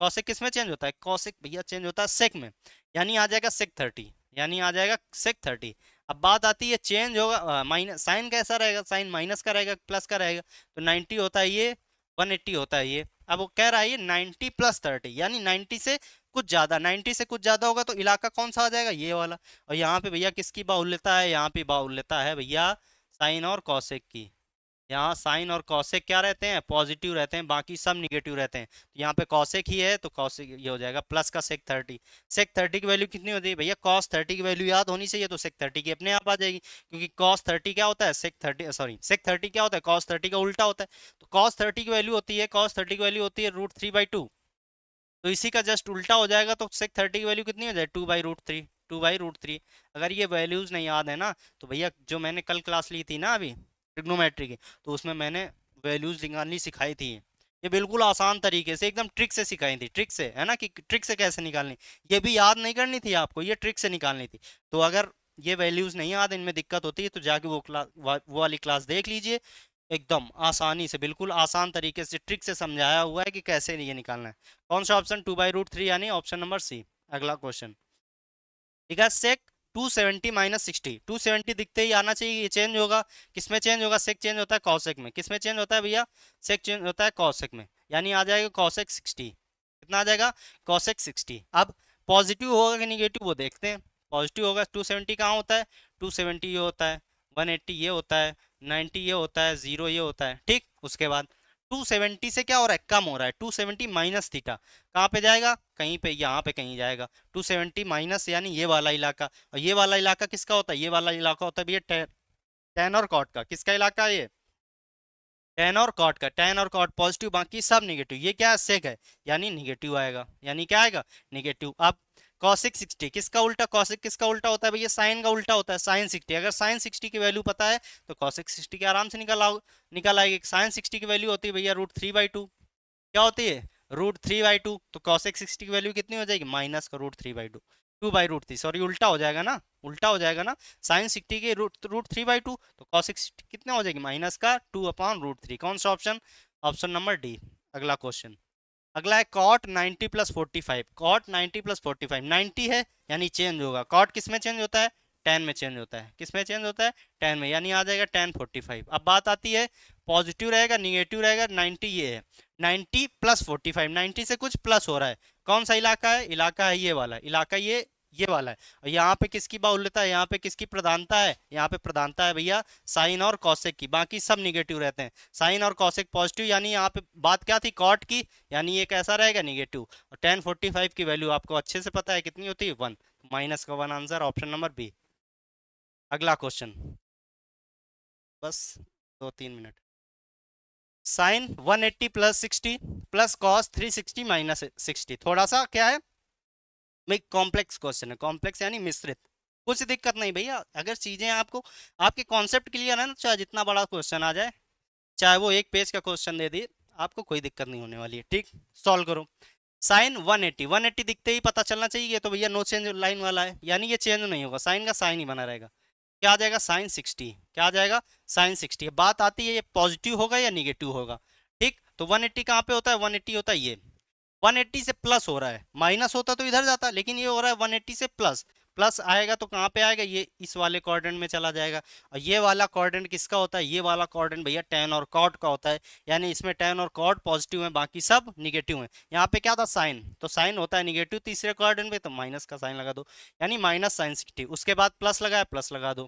कॉसेक किस में चेंज होता है, कॉसेक भैया चेंज होता है सेक में, यानी आ जाएगा सेक 30, यानी आ जाएगा सेक 30। अब बात आती है चेंज होगा माइनस, साइन कैसा रहेगा, साइन माइनस का रहेगा प्लस का रहेगा, तो 90 होता है ये, 180 होता है ये। अब वो कह रहा है ये 90 प्लस 30, यानी 90 से कुछ ज्यादा, 90 से कुछ ज्यादा होगा तो इलाका कौन सा आ जाएगा, ये वाला। और यहाँ पे भैया किसकी बाहुल्यता है, यहाँ पे बाहुल्यता है भैया साइन और कॉसेक की। यहाँ साइन और कॉसेक क्या रहते हैं, पॉजिटिव रहते हैं, बाकी सब निगेटिव रहते हैं। तो यहाँ पे कॉसेक ही है तो कॉसेक ये हो जाएगा प्लस का सेक 30। सेक 30 की वैल्यू कितनी होती है भैया, कॉस 30 की वैल्यू याद होनी चाहिए, तो सेक 30 की अपने आप आ जाएगी, क्योंकि कॉस 30 क्या होता है, सेक 30 सॉरी सेक 30 क्या होता है, कॉस 30 का उल्टा होता है। तो कॉस 30 की वैल्यू होती है, कॉस 30 की वैल्यू होती है √3/2। तो इसी का जस्ट उल्टा हो जाएगा, तो सेक 30 की वैल्यू कितनी हो जाए, 2/√3, 2/√3। अगर ये वैल्यूज नहीं याद है ना, तो भैया जो मैंने कल क्लास ली थी ना अभी ट्रिग्नोमेट्री की, तो उसमें मैंने वैल्यूज निकालनी सिखाई थी। ये बिल्कुल आसान तरीके से एकदम ट्रिक से सिखाई थी, ट्रिक से, है ना, कि ट्रिक से कैसे निकालनी। ये भी याद नहीं करनी थी आपको, ये ट्रिक से निकालनी थी। तो अगर ये वैल्यूज नहीं याद, इनमें दिक्कत होती है, तो जाके वो क्लास, वो वाली क्लास देख लीजिए। एकदम आसानी से, बिल्कुल आसान तरीके से ट्रिक से समझाया हुआ है कि कैसे ये निकालना है। कौन सा ऑप्शन, 2/√3, यानी ऑप्शन नंबर सी। अगला क्वेश्चन, ठीक है, सेक 270 माइनस 60, 270 दिखते ही आना चाहिए, ये चेंज होगा, किसमें चेंज होगा, सेक चेंज होता है कॉसेक में, किसमें चेंज होता है भैया, सेक चेंज होता है कॉसेक में, यानी आ जाएगा कॉसेक 60। कितना आ जाएगा, कॉसेक 60। अब पॉजिटिव होगा कि निगेटिव वो देखते हैं। पॉजिटिव होगा, 270 कहाँ होता है, 270 ये होता है, 180 ये होता है, 90 ये होता है, 0 ये होता है, ठीक। उसके बाद 270 से क्या हो रहा है, कम हो रहा है, 270 माइनस थीटा कहाँ पे जाएगा, कहीं पे यहाँ पे कहीं जाएगा। 270 माइनस यानी ये वाला इलाका, और ये वाला इलाका किसका होता है, ये वाला इलाका होता है भैया टेन और कॉट का। किसका इलाका है ये, टेन और कॉट का। टेन और कॉट पॉजिटिव, बाकी सब निगेटिव। ये क्या है, सेक है, यानी निगेटिव आएगा, यानी क्या आएगा, निगेटिव। अब कॉसिक 60 किसका उल्टा, कॉसिक किसका उल्टा होता है भैया, साइन का उल्टा होता है, साइन 60। अगर साइन 60 की वैल्यू पता है तो कॉसिक 60 की आराम से निकल आएगी। साइन 60 की वैल्यू होती है भैया √3/2। क्या होती है, √3/2। तो कॉसेक 60 की वैल्यू कितनी हो जाएगी, माइनस का √3/2, 2/√3, सॉरी उल्टा हो जाएगा ना, उल्टा हो जाएगा ना। साइन 60 के √3/2, तो कॉसेक 60 कितने हो जाएगी, माइनस का 2/√3। कौन सा ऑप्शन, ऑप्शन नंबर डी। अगला क्वेश्चन, अगला है कॉट 90 प्लस 45। कॉट 90 प्लस 45, 90 है यानी चेंज होगा, कॉट किस में चेंज होता है, टेन में चेंज होता है, किस में चेंज होता है, टेन में, यानी आ जाएगा टेन 45। अब बात आती है पॉजिटिव रहेगा निगेटिव रहेगा, 90 ये है, 90 प्लस 45, 90 से कुछ प्लस हो रहा है, कौन सा इलाका है, इलाका है ये वाला इलाका, ये वाला है। और यहाँ पे किसकी बाहुल्यता है, यहाँ पे किसकी प्रधानता है, यहाँ पे प्रधानता है भैया साइन और कॉसेक की, बाकी सब निगेटिव रहते हैं। साइन और कॉसेक पॉजिटिव, यानी यहाँ पे बात क्या थी, कॉट की, यानी ये कैसा रहेगा, निगेटिव। और टेन 45 की वैल्यू आपको अच्छे से पता है कितनी होती है, 1। माइनस का 1 आंसर, ऑप्शन नंबर बी। अगला क्वेश्चन, बस 2-3 minute. Sine 180 plus 60 plus cos 360 minus 60, थोड़ा सा क्या है, भाई कॉम्प्लेक्स क्वेश्चन है, कॉम्प्लेक्स यानी मिश्रित। कुछ दिक्कत नहीं भैया, अगर चीजें आपको, आपके कॉन्सेप्ट क्लियर है ना, चाहे जितना बड़ा क्वेश्चन आ जाए, चाहे वो एक पेज का क्वेश्चन दे दिए, आपको कोई दिक्कत नहीं होने वाली है, ठीक। सॉल्व करो। साइन 180, 180 दिखते ही पता चलना चाहिए, ये तो भैया नो चेंज लाइन वाला है, यानी ये चेंज नहीं होगा, साइन का साइन ही बना रहेगा। क्या आ जाएगा, साइन 60, क्या आ जाएगा, साइन 60। बात आती है ये पॉजिटिव होगा या निगेटिव होगा, ठीक। तो 180 कहाँ पे होता है, 180 होता है ये, 180 से प्लस हो रहा है, माइनस होता तो इधर जाता, लेकिन ये हो रहा है 180 से प्लस। प्लस आएगा तो कहाँ पे आएगा, ये इस वाले क्वाड्रेंट में चला जाएगा। और ये वाला क्वाड्रेंट किसका होता है, ये वाला क्वाड्रेंट भैया टेन और कॉट का होता है, यानी इसमें टेन और कॉट पॉजिटिव है, बाकी सब निगेटिव है। यहाँ पे क्या था, साइन, तो साइन होता है निगेटिव तीसरे क्वाड्रेंट पे, तो माइनस का साइन लगा दो, यानी माइनस साइन 60। उसके बाद प्लस लगाया, प्लस लगा दो।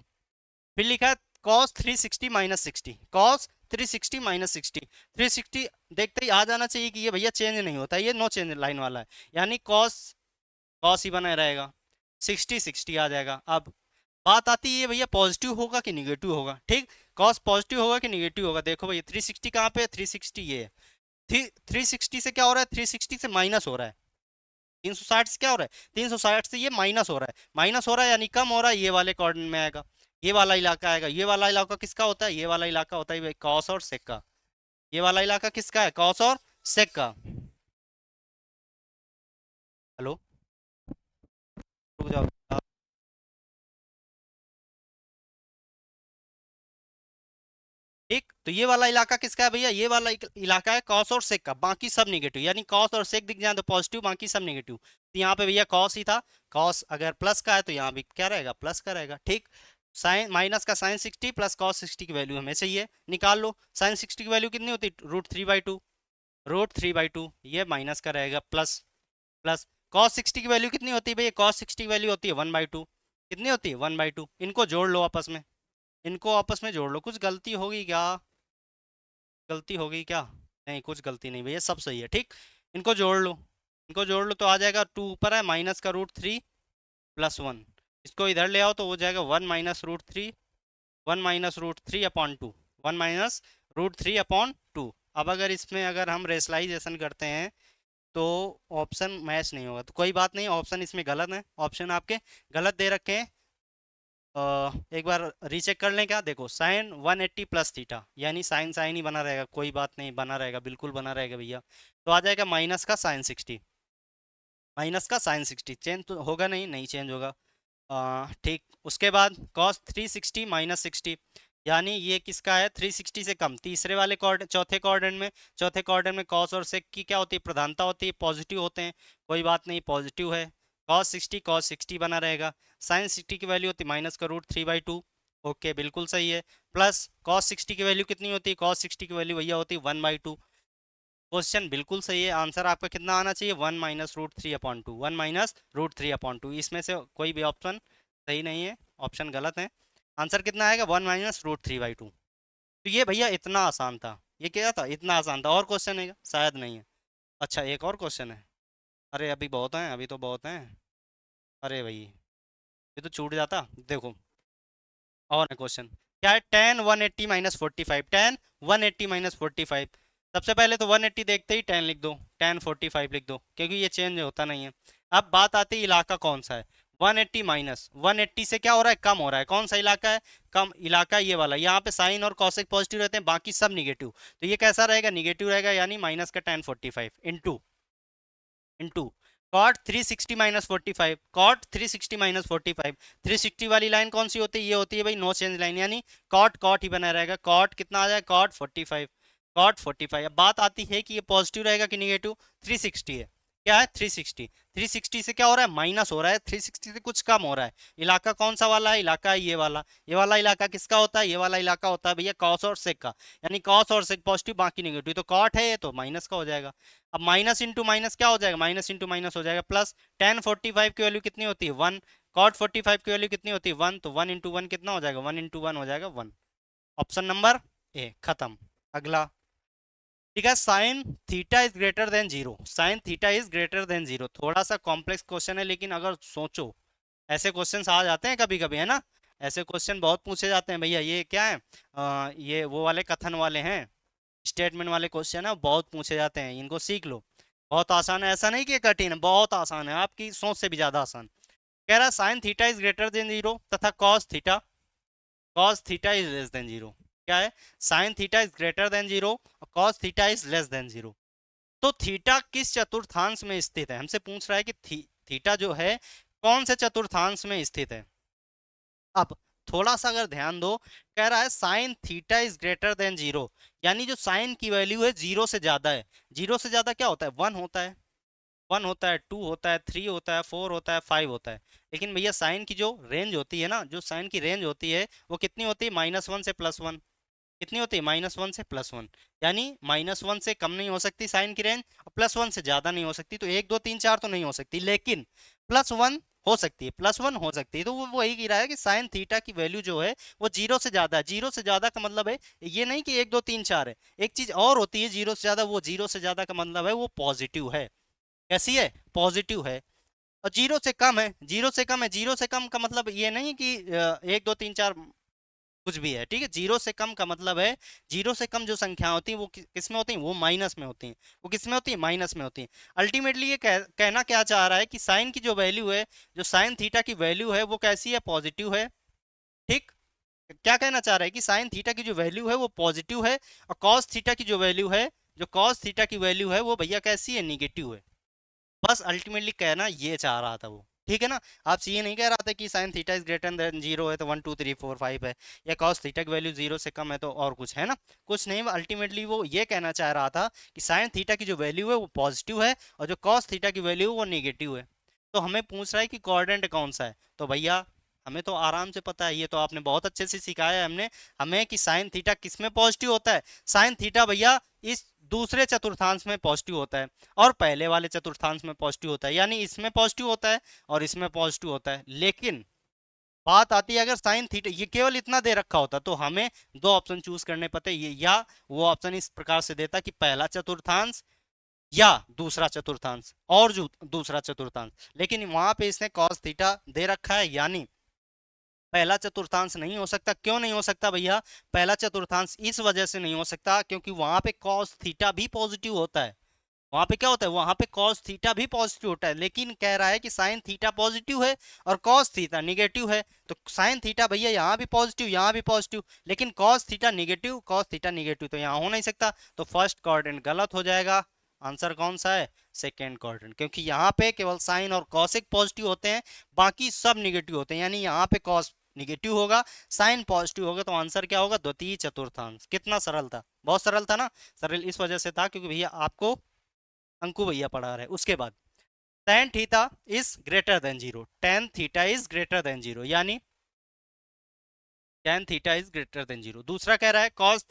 फिर लिखा है कॉस 360 माइनस 60, कॉस 360 माइनस 60, 360 देखते ही आ जाना चाहिए कि ये भैया चेंज नहीं होता, ये नो चेंज लाइन वाला है, यानी कॉस, कॉस ही बना रहेगा, 60 60 आ जाएगा। अब बात आती है भैया पॉजिटिव होगा कि निगेटिव होगा, ठीक। कॉस पॉजिटिव होगा कि निगेटिव होगा, देखो भैया 360 कहाँ पे है, 360 ये है, 360 से क्या हो रहा है, 360 से माइनस हो रहा है, 360 से क्या हो रहा है, 360 से ये माइनस हो रहा है, माइनस हो रहा है यानी कम हो रहा है, ये वाले कोऑर्डिनेट में आएगा, ये वाला इलाका आएगा। ये वाला इलाका किसका होता है, ये वाला इलाका होता है कॉस और सेक का। ये वाला इलाका किसका है, कॉस और सेक का। हेलो, रुक जाओ ठीक। तो ये वाला इलाका किसका है भैया, ये वाला इलाका है कॉस और सेक का, बाकी सब निगेटिव, यानी कॉस और सेक दिख जाए तो पॉजिटिव, बाकी सब निगेटिव। तो यहाँ पे भैया कॉस ही था, कॉस अगर प्लस का है तो यहाँ भी क्या रहेगा, प्लस का रहेगा, ठीक। साइन माइनस का साइन 60 प्लस कॉस 60 की वैल्यू हमें चाहिए, निकाल लो। साइन 60 की वैल्यू कितनी होती है, √3/2। √3/2 ये माइनस का रहेगा, प्लस प्लस कॉस 60 की वैल्यू कितनी होती है भैया, कॉस 60 की वैल्यू होती है 1/2। कितनी होती है, 1/2। इनको जोड़ लो आपस में, इनको आपस में जोड़ लो। कुछ गलती होगी क्या, गलती होगी क्या? नहीं, कुछ गलती नहीं भैया, सब सही है, ठीक। इनको जोड़ लो, इनको जोड़ लो तो आ जाएगा 2 ऊपर है, माइनस का √3 प्लस 1। इसको इधर ले आओ तो हो जाएगा 1 माइनस √3, 1 - √3/2, 1 - √3/2। अब अगर इसमें अगर हम रेशलाइजेशन करते हैं तो ऑप्शन मैच नहीं होगा, तो कोई बात नहीं, ऑप्शन इसमें गलत है, ऑप्शन आपके गलत दे रखे हैं। एक बार रीचेक कर लें क्या, देखो साइन 180 प्लस थीटा, यानी साइन साइन ही बना रहेगा, कोई बात नहीं, बना रहेगा, बिल्कुल बना रहेगा भैया। तो आ जाएगा माइनस का साइन 60, माइनस का साइन 60 चेंज तो होगा नहीं, नहीं चेंज होगा। ठीक, उसके बाद कॉस 360 माइनस 60, यानी ये किसका है, 360 से कम, तीसरे वाले कॉर्ड, चौथे क्वाड्रेंट में, चौथे क्वाड्रेंट में कॉस और सेक की क्या होती है, प्रधानता होती है, पॉजिटिव होते हैं, कोई बात नहीं, पॉजिटिव है। कॉस 60 बना रहेगा। साइन 60 की वैल्यू होती है माइनस का √3/2, ओके बिल्कुल सही है। प्लस कॉस 60 की वैल्यू कितनी होती है, कॉस 60 की वैल्यू भैया होती है 1/2। क्वेश्चन बिल्कुल सही है, आंसर आपका कितना आना चाहिए, 1 - √3/2, 1 - √3/2। इसमें से कोई भी ऑप्शन सही नहीं है, ऑप्शन गलत है। आंसर कितना आएगा, 1 - √3/2। तो ये भैया इतना आसान था, ये क्या था, इतना आसान था। और क्वेश्चन है क्या? शायद नहीं है। अच्छा, एक और क्वेश्चन है? अरे अभी बहुत हैं, अभी तो बहुत हैं। अरे भाई, ये तो छूट जाता, देखो। और क्वेश्चन क्या है, टेन 180 - 45, टेन 180 - 45। सबसे पहले तो 180 देखते ही 10 लिख दो, 10 45 लिख दो, क्योंकि ये चेंज होता नहीं है। अब बात आती है इलाका कौन सा है, 180 माइनस 180 से क्या हो रहा है, कम हो रहा है, कौन सा इलाका है, कम इलाका ये वाला। यहाँ पे साइन और कॉसेक पॉजिटिव रहते हैं, बाकी सब निगेटिव, तो ये कैसा रहेगा, निगेटिव रहेगा, यानी माइनस का 10 45 इंटू कॉट 360 - 45, कॉट 360 - 45, 360 वाली लाइन कौन सी होती है, ये होती है भाई नो चेंज लाइन, यानी कॉट कॉट ही बना रहेगा। कॉट कितना आ जाएगा, कॉट 45, कॉट 45। अब बात आती है कि ये पॉजिटिव रहेगा कि निगेटिव, 360 है, क्या है 360, 360 से क्या हो रहा है, माइनस हो रहा है, 360 से कुछ कम हो रहा है। इलाका कौन सा वाला है, इलाका है ये वाला। ये वाला इलाका किसका होता है, ये वाला इलाका होता है भैया कॉस और सेक का, यानी कॉस और सेक पॉजिटिव बाकी निगेटिव, तो कॉट है ये तो माइनस का हो जाएगा। अब माइनस इंटू माइनस क्या हो जाएगा, माइनस इंटू माइनस हो जाएगा प्लस। 10 45 की वैल्यू कितनी होती है, 1। कॉट 45 की वैल्यू कितनी होती है, 1, तो 1 × 1 कितना हो जाएगा, 1 × 1 हो जाएगा 1। ऑप्शन नंबर ए खत्म। अगला, ठीक है, sin theta is greater than zero, sign theta is greater than zero, थोड़ा सा कॉम्प्लेक्स क्वेश्चन है, लेकिन अगर सोचो, ऐसे क्वेश्चंस आ जाते हैं कभी कभी, है ना, ऐसे क्वेश्चन बहुत पूछे जाते हैं भैया। ये क्या है, ये वो वाले कथन वाले हैं, स्टेटमेंट वाले क्वेश्चन है, बहुत पूछे जाते हैं, इनको सीख लो। बहुत आसान है, ऐसा नहीं कि ये कठिन है, बहुत आसान है, आपकी सोच से भी ज्यादा आसान। कह रहा sin theta is greater than zero तथा cos theta is less than zero. क्या है, sin theta is greater than zero और cos theta is less than zero. तो थीटा किस चतुर्थांश में स्थित है, हमसे पूछ रहा है कि थीटा जो है कौन से चतुर्थांश में स्थित है। अब थोड़ा सा अगर ध्यान दो, कह रहा है sin theta is greater than zero, यानी जो साइन की वैल्यू है जीरो से ज्यादा है। जीरो से ज्यादा क्या होता है, 1 होता है, 1 होता है, 2 होता है, 3 होता है, 4 होता है, 5 होता है। लेकिन भैया साइन की जो रेंज होती है ना, जो साइन की रेंज होती है वो कितनी होती है, -1 से +1। कितनी होती है, -1 से +1, यानी -1 से कम नहीं हो सकती साइन की रेंज, और +1 से ज्यादा नहीं हो सकती। तो 1 2 3 4 तो नहीं हो सकती, लेकिन +1 हो सकती है, +1 हो सकती है। तो वो वही कह रहा है कि साइन थीटा की वैल्यू जो है वो जीरो से ज्यादा है। जीरो से ज्यादा का मतलब है ये नहीं कि 1 2 3 4 है, एक चीज और होती है जीरो से ज्यादा, वो जीरो से ज्यादा का मतलब है वो पॉजिटिव है। कैसी है, पॉजिटिव है। और जीरो से कम है, जीरो से कम है, जीरो से कम का मतलब ये नहीं कि 1 2 3 4 कुछ भी है, ठीक है। जीरो से कम का मतलब है, जीरो से कम जो संख्या होती है वो किस में होती है, वो माइनस में होती है, वो किस में होती है, माइनस में होती है। अल्टीमेटली ये कहना क्या चाह रहा है कि साइन की जो वैल्यू है, जो साइन थीटा की वैल्यू है वो कैसी है, पॉजिटिव है, ठीक। क्या कहना चाह रहा है कि साइन थीटा की जो वैल्यू है वो पॉजिटिव है, और कॉस थीटा की जो वैल्यू है, जो कॉस थीटा की वैल्यू है वो भैया कैसी है, निगेटिव है। बस अल्टीमेटली कहना ये चाह रहा था वो, ठीक है ना। आपसे ये नहीं कह रहा था कि sign theta is greater than zero है तो 1 2 3 4 5 है, या कॉस थीटा की वैल्यू जीरो से कम है तो और कुछ है ना, कुछ नहीं। अल्टीमेटली वो ये कहना चाह रहा था कि साइन थीटा की जो वैल्यू है वो पॉजिटिव है, और जो कॉस थीटा की वैल्यू है वो नेगेटिव है। तो हमें पूछ रहा है कि कोऑर्डिनेट कौन सा है, तो भैया हमें तो आराम से पता है, ये तो आपने बहुत अच्छे से सिखाया है हमने हमें कि साइन थीटा किस में पॉजिटिव होता है। साइन थीटा भैया इस दूसरे चतुर्थांश में पॉजिटिव होता है और पहले वाले चतुर्थांश में पॉजिटिव होता है, यानी इसमें पॉजिटिव होता है और इसमें पॉजिटिव होता है। लेकिन बात आती है अगर साइन थीटा ये केवल इतना दे रखा होता तो हमें दो ऑप्शन चूज करने पड़ते, ये या वो ऑप्शन इस प्रकार से देता कि पहला चतुर्थांश या दूसरा चतुर्थांश और जो दूसरा चतुर्थांश, लेकिन वहां पे इसने cos थीटा दे रखा है, यानी पहला चतुर्थांश नहीं हो सकता। क्यों नहीं हो सकता भैया? पहला चतुर्थांश इस वजह से नहीं हो सकता क्योंकि वहां पे cos थीटा भी पॉजिटिव होता है। वहां पे क्या होता है? वहां पे cos थीटा भी पॉजिटिव होता है, लेकिन कह रहा है कि sin थीटा पॉजिटिव है और cos थीटा निगेटिव है। तो sin थीटा भैया यहाँ भी पॉजिटिव यहाँ भी पॉजिटिव, लेकिन cos theta negative cos theta negative तो यहाँ हो नहीं सकता। तो फर्स्ट क्वाड्रेंट गलत हो जाएगा। आंसर कौन सा है? सेकेंड क्वाड्रेंट, क्योंकि यहाँ पे केवल साइन और कॉसिक पॉजिटिव होते हैं, बाकी सब निगेटिव होते हैं। यानी यहाँ पे कॉस निगेटिव होगा, साइन पॉजिटिव होगा, तो आंसर क्या होगा? द्वितीय चतुर्थांश। कितना सरल था, बहुत सरल था ना। सरल इस वजह से था क्योंकि भैया आपको अंकु भैया पढ़ा रहे। उसके बाद tan theta is greater than zero, tan theta is greater than zero, यानी tan theta is greater than zero. दूसरा कह रहा है cos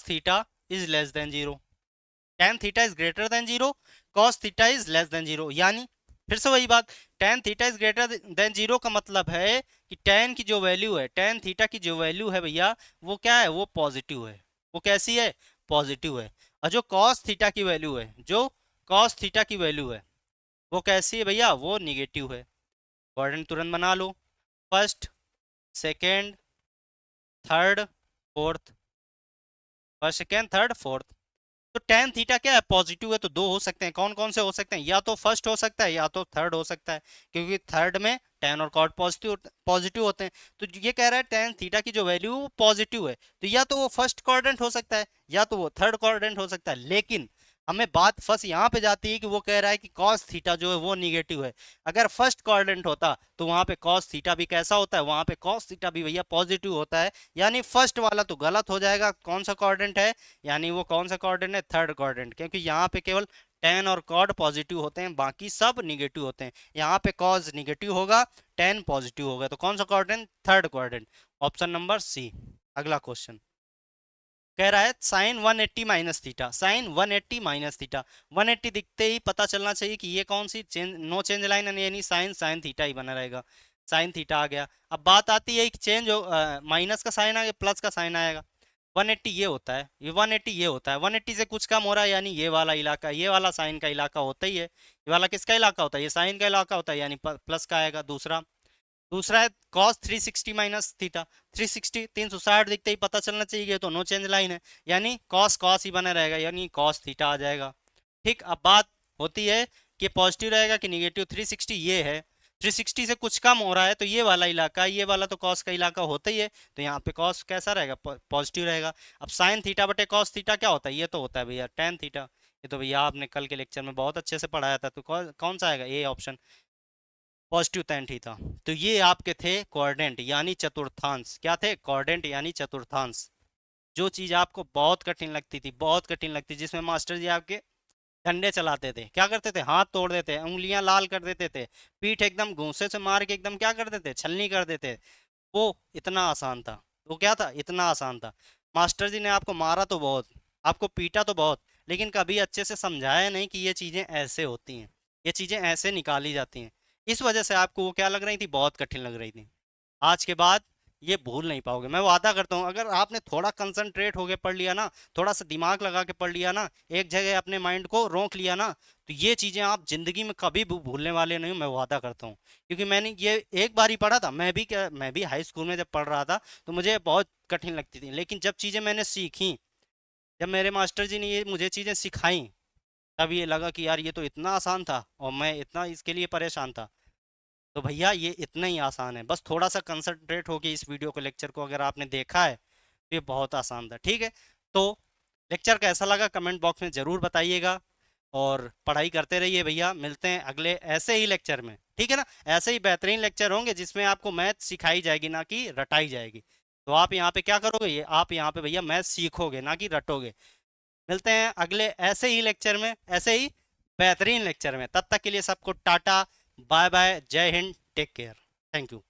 theta is less than zero, tan theta is greater than zero, cos theta is less than zero, यानी फिर से वही बात, tan theta is greater than zero का मतलब है कि टेन की जो वैल्यू है, टेन थीटा की जो वैल्यू है भैया, वो क्या है? वो पॉजिटिव है। वो कैसी है? पॉजिटिव है। और जो कॉस थीटा की वैल्यू है, जो कॉस थीटा की वैल्यू है, वो कैसी है भैया? वो निगेटिव है। क्वाड्रेंट तुरंत बना लो, first, second, third, fourth, first second third fourth. तो टेन थीटा क्या है? पॉजिटिव है, तो दो हो सकते हैं। कौन कौन से हो सकते हैं? या तो फर्स्ट हो सकता है या तो थर्ड हो सकता है, क्योंकि थर्ड में टेन और कॉट पॉजिटिव पॉजिटिव होते हैं। तो ये कह रहा है टेन थीटा की जो वैल्यू वो पॉजिटिव है, तो या तो वो फर्स्ट क्वाड्रेंट हो सकता है या तो वो थर्ड क्वाड्रेंट हो सकता है। लेकिन हमें बात फर्स्ट यहाँ पे जाती है कि वो कह रहा है कि कॉस थीटा जो है वो निगेटिव है। अगर फर्स्ट क्वाड्रेंट होता तो वहां पे कॉस थीटा भी कैसा होता है? वहां पे कॉस थीटा भी भैया पॉजिटिव होता है, यानी फर्स्ट वाला तो गलत हो जाएगा। कौन सा क्वाड्रेंट है? यानी वो कौन सा क्वाड्रेंट है? थर्ड क्वाड्रेंट, क्योंकि यहाँ पे केवल टेन और कॉड पॉजिटिव होते हैं, बाकी सब निगेटिव होते हैं। यहाँ पे कॉज निगेटिव होगा, टेन पॉजिटिव होगा, तो कौन सा quadrant? Third quadrant, option number C. अगला क्वेश्चन कह रहा है sine 180 minus theta, sine 180 minus theta. 180 दिखते ही पता चलना चाहिए कि ये कौन सी चेंज, नो चेंज लाइन है, यानी साइन साइन थीटा ही बना रहेगा। साइन थीटा आ गया। अब बात आती है कि चेंज हो, माइनस का साइन आ गया, प्लस का साइन आएगा। 180 ये होता है, ये 180 ये होता है, 180 से कुछ कम हो रहा है, यानी ये वाला इलाका, ये वाला साइन का इलाका होता ही है। ये वाला किसका इलाका होता है? ये साइन का इलाका होता है, यानी प्लस का आएगा। दूसरा दूसरा है cos 360 माइनस थीटा, 360 360 दिखते ही पता चलना चाहिए ये तो नो चेंज लाइन है, यानी cos cos ही बना रहेगा, यानी cos थीटा आ जाएगा। ठीक, अब बात होती है कि पॉजिटिव रहेगा कि निगेटिव। 360 ये है, 360 से कुछ कम हो रहा है, तो ये वाला इलाका, ये वाला तो cos का इलाका होता ही है, तो यहाँ पे cos कैसा रहेगा? पॉजिटिव रहेगा। अब साइन थीटा बटे cos थीटा क्या होता है? ये तो होता है भैया tan थीटा। ये तो भैया आपने कल के लेक्चर में बहुत अच्छे से पढ़ाया था, तो कौन सा आएगा? ये ऑप्शन, पॉजिटिव tan थीटा। तो ये आपके थे क्वाड्रेंट यानी चतुर्थांश। क्या थे? क्वाड्रेंट यानी चतुर्थांश। जो चीज आपको बहुत कठिन लगती थी, बहुत कठिन लगती, जिसमें मास्टर जी आपके डंडे चलाते थे, क्या करते थे? हाथ तोड़ देते, उंगलियां लाल कर देते थे, पीठ एकदम घूंसे से मार के एकदम क्या कर देते? छलनी कर देते। वो इतना आसान था। वो क्या था? इतना आसान था। मास्टर जी ने आपको मारा तो बहुत, आपको पीटा तो बहुत, लेकिन कभी अच्छे से समझाया नहीं कि ये चीजें ऐसे होती हैं, ये चीजें ऐसे निकाली जाती हैं। इस वजह से आपको वो क्या लग रही थी? बहुत कठिन लग रही थी। आज के बाद ये भूल नहीं पाओगे, मैं वादा करता हूँ। अगर आपने थोड़ा कंसंट्रेट होके पढ़ लिया ना, थोड़ा सा दिमाग लगा के पढ़ लिया ना, एक जगह अपने माइंड को रोक लिया ना, तो ये चीजें आप जिंदगी में कभी भी भूलने वाले नहीं हो, मैं वादा करता हूँ। क्योंकि मैंने ये एक बार ही पढ़ा था, मैं भी हाई स्कूल में जब पढ़ रहा था तो मुझे बहुत कठिन लगती थी, लेकिन जब चीजें मैंने सीखी, जब मेरे मास्टर जी ने ये मुझे चीजें सिखाई, तब ये लगा कि यार ये तो इतना आसान था और मैं इतना इसके लिए परेशान था। तो भैया ये इतना ही आसान है, बस थोड़ा सा कंसंट्रेट होके इस वीडियो को, लेक्चर को अगर आपने देखा है तो ये बहुत आसान था। ठीक है, तो लेक्चर कैसा लगा कमेंट बॉक्स में ज़रूर बताइएगा, और पढ़ाई करते रहिए भैया। मिलते हैं अगले ऐसे ही लेक्चर में, ठीक है ना? ऐसे ही बेहतरीन लेक्चर होंगे जिसमें आपको मैथ सिखाई जाएगी, ना कि रटाई जाएगी। तो आप यहाँ पे क्या करोगे? ये आप यहाँ पे भैया मैथ सीखोगे, ना कि रटोगे। मिलते हैं अगले ऐसे ही लेक्चर में, ऐसे ही बेहतरीन लेक्चर में। तब तक के लिए सबको Tata, bye bye, Jai Hind, take care. Thank you.